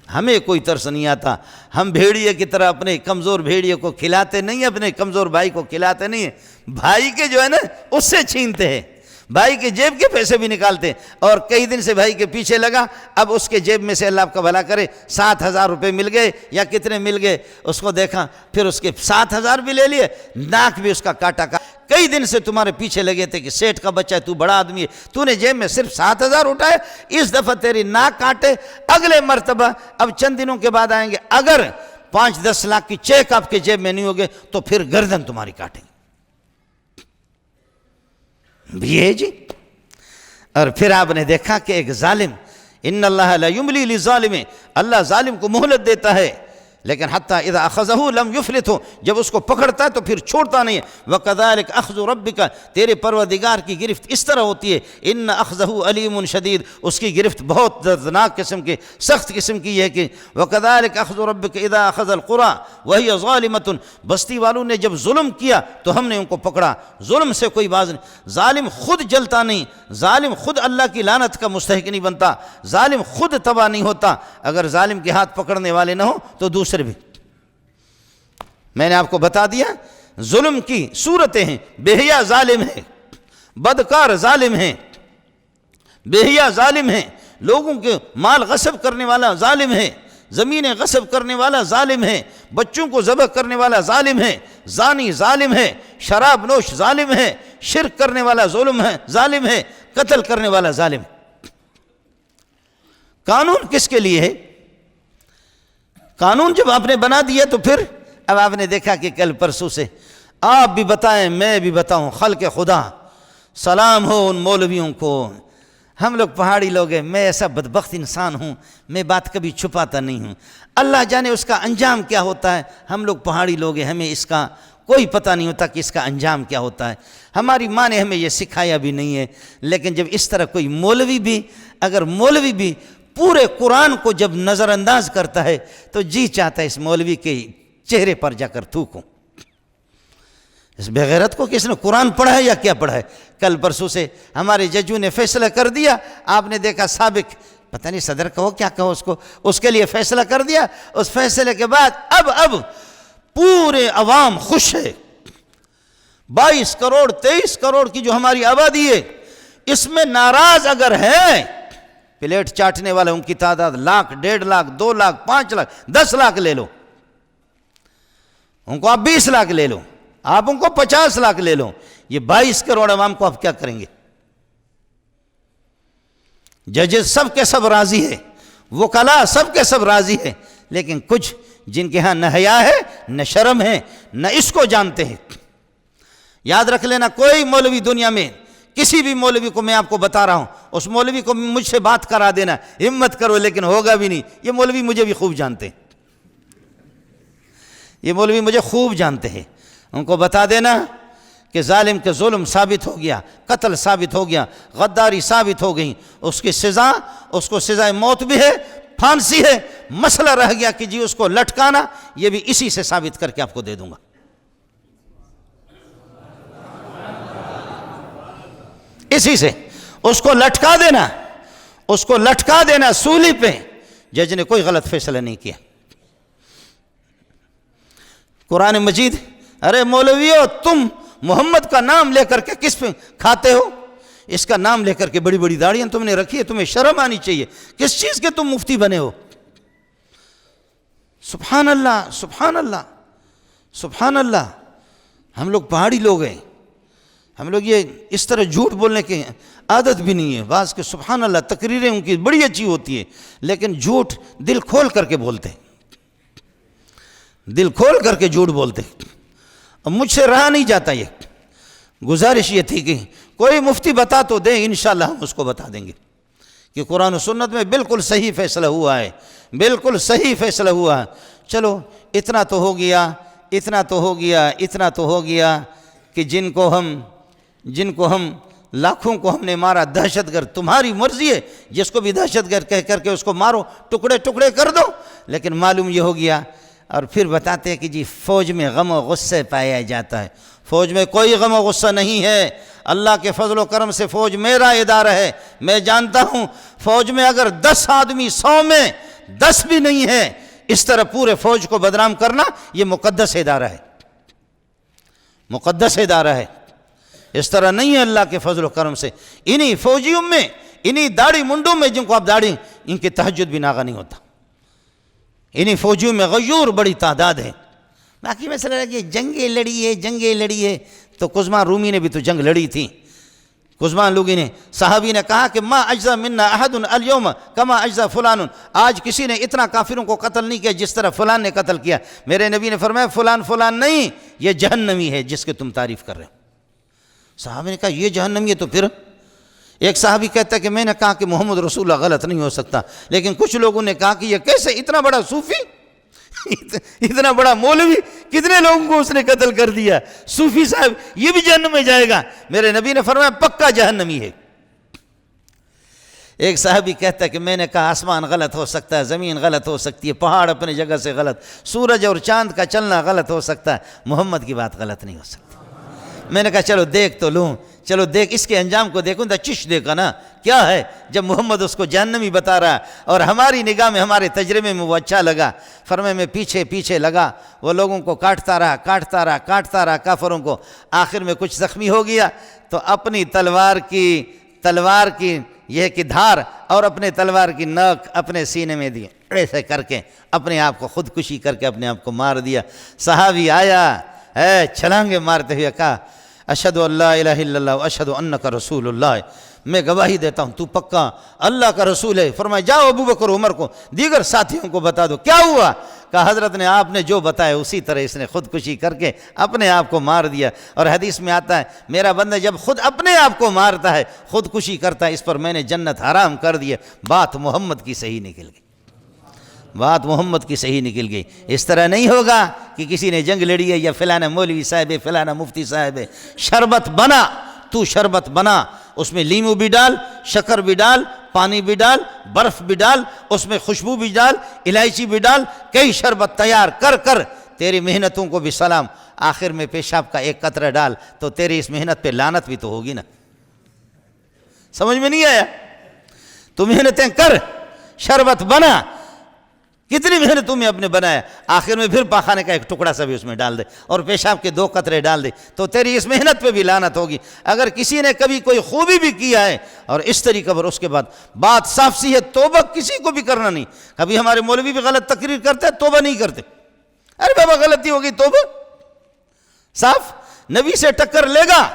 Speaker 1: ہمیں کوئی ترس نہیں آتا، ہم بھیڑیے کی طرح اپنے کمزور بھیڑیے کو کھلاتے نہیں، اپنے کمزور بھائی کو کھلاتے نہیں، بھائی کے جو ہے نا اس سے چھینتے ہیں، بھائی کے جیب کے پیسے بھی نکالتے، اور کئی دن سے بھائی کے پیچھے لگا، اب اس کے جیب میں سے اللہ آپ کا بھلا کرے 7,000 روپے مل گئے یا کتنے مل گئے، اس کو دیکھا، پھر اس کے 7,000 بھی لے لیے، ناک بھی اس کا کاٹا۔ کئی دن سے تمہارے پیچھے لگے تھے کہ سیٹھ کا بچہ ہے، تو بڑا آدمی ہے، تو نے جیب میں صرف 7,000 اٹھائے، اس دفعہ تیری ناک کاٹے، اگلے مرتبہ اب چند دنوں کے بعد آئیں گے، اگر 5-10 لاکھ کی چیک آپ کے جیب میں نہیں ہوگے تو پھر گردن تمہاری کاٹیں گے بھی ہے جی۔ اور پھر آپ نے دیکھا کہ ایک ظالم، ان اللہ لا یملی للظالم، اللہ ظالم کو مہلت دیتا ہے، لیکن حتیٰ اذا اخذہ لم یفلتہ، جب اس کو پکڑتا ہے تو پھر چھوڑتا نہیں ہے۔ وَكَذَلِكَ أَخْذُ رَبِّكَ، تیرے پروردگار کی گرفت اس طرح ہوتی ہے، ان اخذہ علیم شدید، اس کی گرفت بہت دردناک قسم کی، سخت قسم کی ہے کہ وَكَذَلِكَ أَخْذُ رَبِّكَ إِذَا أَخَذَ الْقُرَىٰ وَهِيَ ظَالِمَةٌ، بستی والوں نے جب ظلم کیا تو ہم نے ان کو پکڑا، ظلم سے کوئی باز نہیں۔ ظالم خود جلتا نہیں، ظالم خود اللہ کی لعنت کا مستحق نہیں بنتا، ظالم خود تباہ نہیں ہوتا، اگر ظالم کے ہاتھ پکڑنے والے نہ ہوں تو دوسرے بھی۔ میں نے آپ کو بتا دیا ظلم کی صورتیں ہیں، بے حیا ظالم ہے، بدکار ظالم ہے، بے حیا ظالم ہے، لوگوں کے مال غصب کرنے والا ظالم ہے، زمینیں غصب کرنے والا ظالم ہے، بچوں کو ذبح کرنے والا ظالم ہے، زانی ظالم ہے، شراب نوش ظالم ہے، شرک کرنے والا ظالم ہے، قتل کرنے والا ظالم ہے۔ قانون کس کے لیے ہے؟ قانون جب آپ نے بنا دیا تو پھر اب آپ نے دیکھا کہ کل پرسوں سے آپ بھی بتائیں میں بھی بتاؤں، خلق خدا سلام ہو ان مولویوں کو۔ ہم لوگ پہاڑی لوگ ہیں، میں ایسا بدبخت انسان ہوں، میں بات کبھی چھپاتا نہیں ہوں، اللہ جانے اس کا انجام کیا ہوتا ہے۔ ہم لوگ پہاڑی لوگ ہیں، ہمیں اس کا کوئی پتہ نہیں ہوتا کہ اس کا انجام کیا ہوتا ہے، ہماری ماں نے ہمیں یہ سکھایا بھی نہیں ہے۔ لیکن جب اس طرح کوئی مولوی بھی پورے قرآن کو جب نظر انداز کرتا ہے تو جی چاہتا ہے اس مولوی کے چہرے پر جا کر تھوکوں۔ اس بغیرت کو کس نے قرآن پڑھا ہے یا کیا پڑھا ہے؟ کل پرسوں سے ہمارے ججوں نے فیصلہ کر دیا، آپ نے دیکھا سابق پتہ نہیں صدر کہو کیا کہو اس کو، اس کے لیے فیصلہ کر دیا۔ اس فیصلے کے بعد اب پورے عوام خوش ہے۔ 22 کروڑ 23 کروڑ کی جو ہماری آبادی ہے، اس میں ناراض اگر ہے، پلیٹ چاٹنے والے ان کی تعداد 1,00,000 1.5 لاکھ 2 لاکھ 5 لاکھ 10 لاکھ لے لو، ان کو آپ 20 لاکھ لے لو، آپ ان کو 50 لاکھ لے لو، یہ 22 کروڑ عوام کو آپ کیا کریں گے؟ ججز سب کے سب راضی ہے، وکلاء سب کے سب راضی ہے، لیکن کچھ جن کے ہاں نہ حیا ہے نہ شرم ہے نہ اس کو جانتے ہیں۔ یاد رکھ لینا، کوئی مولوی دنیا میں، کسی بھی مولوی کو میں آپ کو بتا رہا ہوں، اس مولوی کو مجھ سے بات کرا دینا، ہمت کرو، لیکن ہوگا بھی نہیں۔ یہ مولوی مجھے بھی خوب جانتے ہیں، یہ مولوی مجھے خوب جانتے ہیں۔ ان کو بتا دینا کہ ظالم کے ظلم ثابت ہو گیا، قتل ثابت ہو گیا، غداری ثابت ہو گئی، اس کی سزا، اس کو سزائے موت بھی ہے، پھانسی ہے، مسئلہ رہ گیا کہ جی اس کو لٹکانا، یہ بھی اسی سے ثابت کر کے آپ کو دے دوں گا۔ اسی سے اس کو لٹکا دینا، اس کو لٹکا دینا سولی پہ۔ جج نے کوئی غلط فیصلہ نہیں کیا۔ قرآن مجید، ارے مولویو تم محمد کا نام لے کر کے کس پہ کھاتے ہو؟ اس کا نام لے کر کے بڑی بڑی داڑیاں تم نے رکھی ہے، تمہیں شرم آنی چاہیے۔ کس چیز کے تم مفتی بنے ہو؟ سبحان اللہ، سبحان اللہ، سبحان اللہ۔ ہم لوگ پہاڑی لوگ ہیں، ہم لوگ یہ اس طرح جھوٹ بولنے کی عادت بھی نہیں ہے۔ بعض کے سبحان اللہ تقریریں ان کی بڑی اچھی ہوتی ہے، لیکن جھوٹ دل کھول کر کے بولتے ہیں، دل کھول کر کے جھوٹ بولتے ہیں۔ اب مجھ سے رہا نہیں جاتا۔ یہ گزارش یہ تھی کہ کوئی مفتی بتا تو دیں، انشاءاللہ ہم اس کو بتا دیں گے کہ قرآن و سنت میں بالکل صحیح فیصلہ ہوا ہے، بالکل صحیح فیصلہ ہوا ہے۔ چلو اتنا تو ہو گیا، اتنا تو ہو گیا، اتنا تو ہو گیا کہ جن کو ہم لاکھوں کو ہم نے مارا، دہشت گرد، تمہاری مرضی ہے، جس کو بھی دہشت گرد کہہ کر کے اس کو مارو، ٹکڑے ٹکڑے کر دو۔ لیکن معلوم یہ ہو گیا، اور پھر بتاتے ہیں کہ جی فوج میں غم و غصے پایا جاتا ہے۔ فوج میں کوئی غم و غصہ نہیں ہے، اللہ کے فضل و کرم سے فوج میرا ادارہ ہے، میں جانتا ہوں فوج میں اگر 10 آدمی 100 میں 10 بھی نہیں ہے، اس طرح پورے فوج کو بدنام کرنا یہ مقدس ادارہ ہے، مقدس ادارہ ہے۔ اس طرح نہیں ہے اللہ کے فضل و کرم سے۔ انہی فوجیوں میں، انہی داڑھی منڈوں میں، جن کو آپ داڑھی، ان کی تہجد بھی ناغہ نہیں ہوتا، انہی فوجیوں میں غیور بڑی تعداد ہے۔ باقی مسئلہ ہے کہ جنگیں لڑی ہے، تو قزمان رومی نے بھی تو جنگ لڑی تھی۔ قزمان لوگی نے، صحابی نے کہا کہ ما اجزا منا احد اليوم کما اجزا فلان، آج کسی نے اتنا کافروں کو قتل نہیں کیا جس طرح فلان نے قتل کیا۔ میرے نبی نے فرمایا فلان نہیں، یہ جہنمی ہے جس کے تم تعریف کر رہے ہو۔ صحابی نے کہا یہ جہنمی ہے تو پھر؟ ایک صحابی کہتا ہے کہ میں نے کہا کہ محمد رسول اللہ غلط نہیں ہو سکتا، لیکن کچھ لوگوں نے کہا کہ یہ کیسے، اتنا بڑا صوفی، اتنا بڑا مولوی، کتنے لوگوں کو اس نے قتل کر دیا، صوفی صاحب یہ بھی جہنم میں جائے گا؟ میرے نبی نے فرمایا پکا جہنمی ہے۔ ایک صحابی کہتا ہے کہ میں نے کہا آسمان غلط ہو سکتا ہے، زمین غلط ہو سکتی ہے، پہاڑ اپنے جگہ سے غلط، سورج اور چاند کا چلنا غلط ہو سکتا ہے، محمد کی بات غلط نہیں ہو سکتی۔ میں نے کہا چلو دیکھ تو لوں، چلو دیکھ اس کے انجام کو دیکھوں، چش دیکھا نا کیا ہے، جب محمد اس کو جہنمی بتا رہا اور ہماری نگاہ میں، ہمارے تجربے میں وہ اچھا لگا۔ فرمائے میں پیچھے لگا، وہ لوگوں کو کاٹتا رہا کافروں کو، آخر میں کچھ زخمی ہو گیا تو اپنی تلوار کی یہ کہ دھار اور اپنے تلوار کی نوک اپنے سینے میں دی، ایسے کر کے اپنے آپ کو خودکشی کر کے اپنے آپ کو مار دیا۔ صحابی آیا ہے چھلانگے مارتے ہوئے کہا اشہدو ان لا الہ الا اللہ اشہدو انک رسول اللہ، میں گواہی دیتا ہوں تو پکا اللہ کا رسول ہے۔ فرمایا جاؤ ابو بکر عمر کو دیگر ساتھیوں کو بتا دو کیا ہوا۔ کہا حضرت نے آپ نے جو بتایا اسی طرح اس نے خودکشی کر کے اپنے آپ کو مار دیا۔ اور حدیث میں آتا ہے میرا بندہ جب خود اپنے آپ کو مارتا ہے، خودکشی کرتا ہے، اس پر میں نے جنت حرام کر دی۔ بات محمد کی صحیح نکل گئی، بات محمد کی صحیح نکل گئی۔ اس طرح نہیں ہوگا کہ کسی نے جنگ لڑی ہے یا فلانا مولوی صاحب ہے، فلانا مفتی صاحب ہے۔ شربت بنا، تو شربت بنا، اس میں لیمو بھی ڈال، شکر بھی ڈال، پانی بھی ڈال، برف بھی ڈال، اس میں خوشبو بھی ڈال، الائچی بھی ڈال، کئی شربت تیار کر تیری محنتوں کو بھی سلام۔ آخر میں پیشاب کا ایک قطرہ ڈال تو تیری اس محنت پہ لعنت بھی تو ہوگی نا۔ سمجھ میں نہیں آیا؟ تو محنتیں کر، شربت بنا، کتنی محنتوں میں اپنے بنایا، آخر میں پھر پاخانے کا ایک ٹکڑا سا بھی اس میں ڈال دے اور پیشاب کے 2 قطرے ڈال دے تو تیری اس محنت پہ بھی لعنت ہوگی۔ اگر کسی نے کبھی کوئی خوبی بھی کیا ہے اور اس طریقہ پر اس کے بعد بات صاف سی ہے، توبہ کسی کو بھی کرنا نہیں۔ کبھی ہمارے مولوی بھی غلط تقریر کرتے ہیں، توبہ نہیں کرتے، ارے بابا غلطی ہوگی، توبہ صاف، نبی سے ٹکر لے گا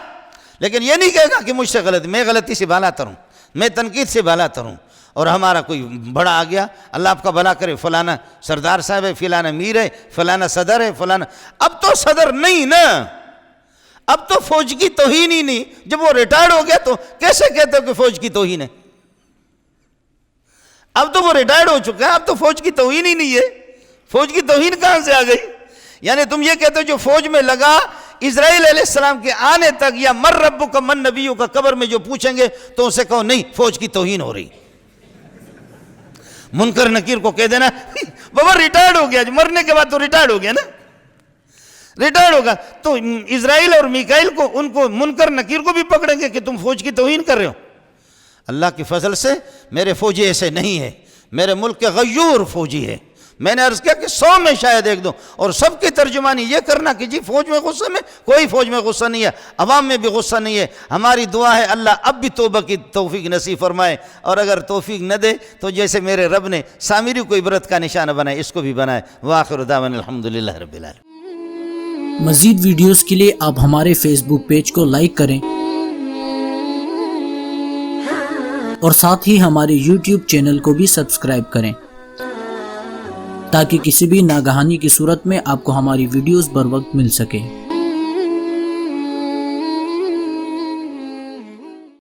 Speaker 1: لیکن یہ نہیں کہے گا کہ مجھ سے غلطی، میں غلطی سے بالا تر ہوں، میں تنقید سے بالا تر ہوں۔ اور ہمارا کوئی بڑا آ گیا، اللہ آپ کا بھلا کرے، فلانا سردار صاحب ہے، فلانا میر ہے، فلانا صدر ہے، فلانا، اب تو صدر نہیں نا، اب تو فوج کی توہین ہی نہیں۔ جب وہ ریٹائرڈ ہو گیا تو کیسے کہتے ہو کہ فوج کی توہین ہے؟ اب تو وہ ریٹائرڈ ہو چکا ہے، اب تو فوج کی توہین ہی نہیں ہے، فوج کی توہین کہاں سے آ گئی؟ یعنی تم یہ کہتے ہو جو فوج میں لگا اسرائیل علیہ السلام کے آنے تک، یا من ربک من نبیک کا قبر میں جو پوچھیں گے تو اسے کہو نہیں، فوج کی توہین ہو رہی۔ منکر نکیر کو کہہ دینا بابا ریٹائرڈ ہو گیا، مرنے کے بعد تو ریٹائرڈ ہو گیا نا، ریٹائرڈ ہوگا تو اسرائیل اور میکائیل کو، ان کو منکر نکیر کو بھی پکڑیں گے کہ تم فوج کی توہین کر رہے ہو۔ اللہ کی فضل سے میرے فوجی ایسے نہیں ہے، میرے ملک کے غیور فوجی ہے۔ میں نے عرض کیا کہ 100 میں شاید 1-2، اور سب کی ترجمانی یہ کرنا کہ جی فوج میں غصہ میں، کوئی فوج میں غصہ نہیں ہے، عوام میں بھی غصہ نہیں ہے۔ ہماری دعا ہے اللہ اب بھی توبہ کی توفیق نصیب فرمائے، اور اگر توفیق نہ دے تو جیسے میرے رب نے سامری کو عبرت کا نشانہ بنائے، اس کو بھی بنائے۔ وآخر دعوانا الحمدللہ رب العالمین۔
Speaker 2: مزید ویڈیوز کے لیے آپ ہمارے فیس بک پیج کو لائک کریں اور ساتھ ہی ہمارے یوٹیوب چینل کو بھی سبسکرائب کریں تاکہ کسی بھی ناگہانی کی صورت میں آپ کو ہماری ویڈیوز بر وقت مل سکے۔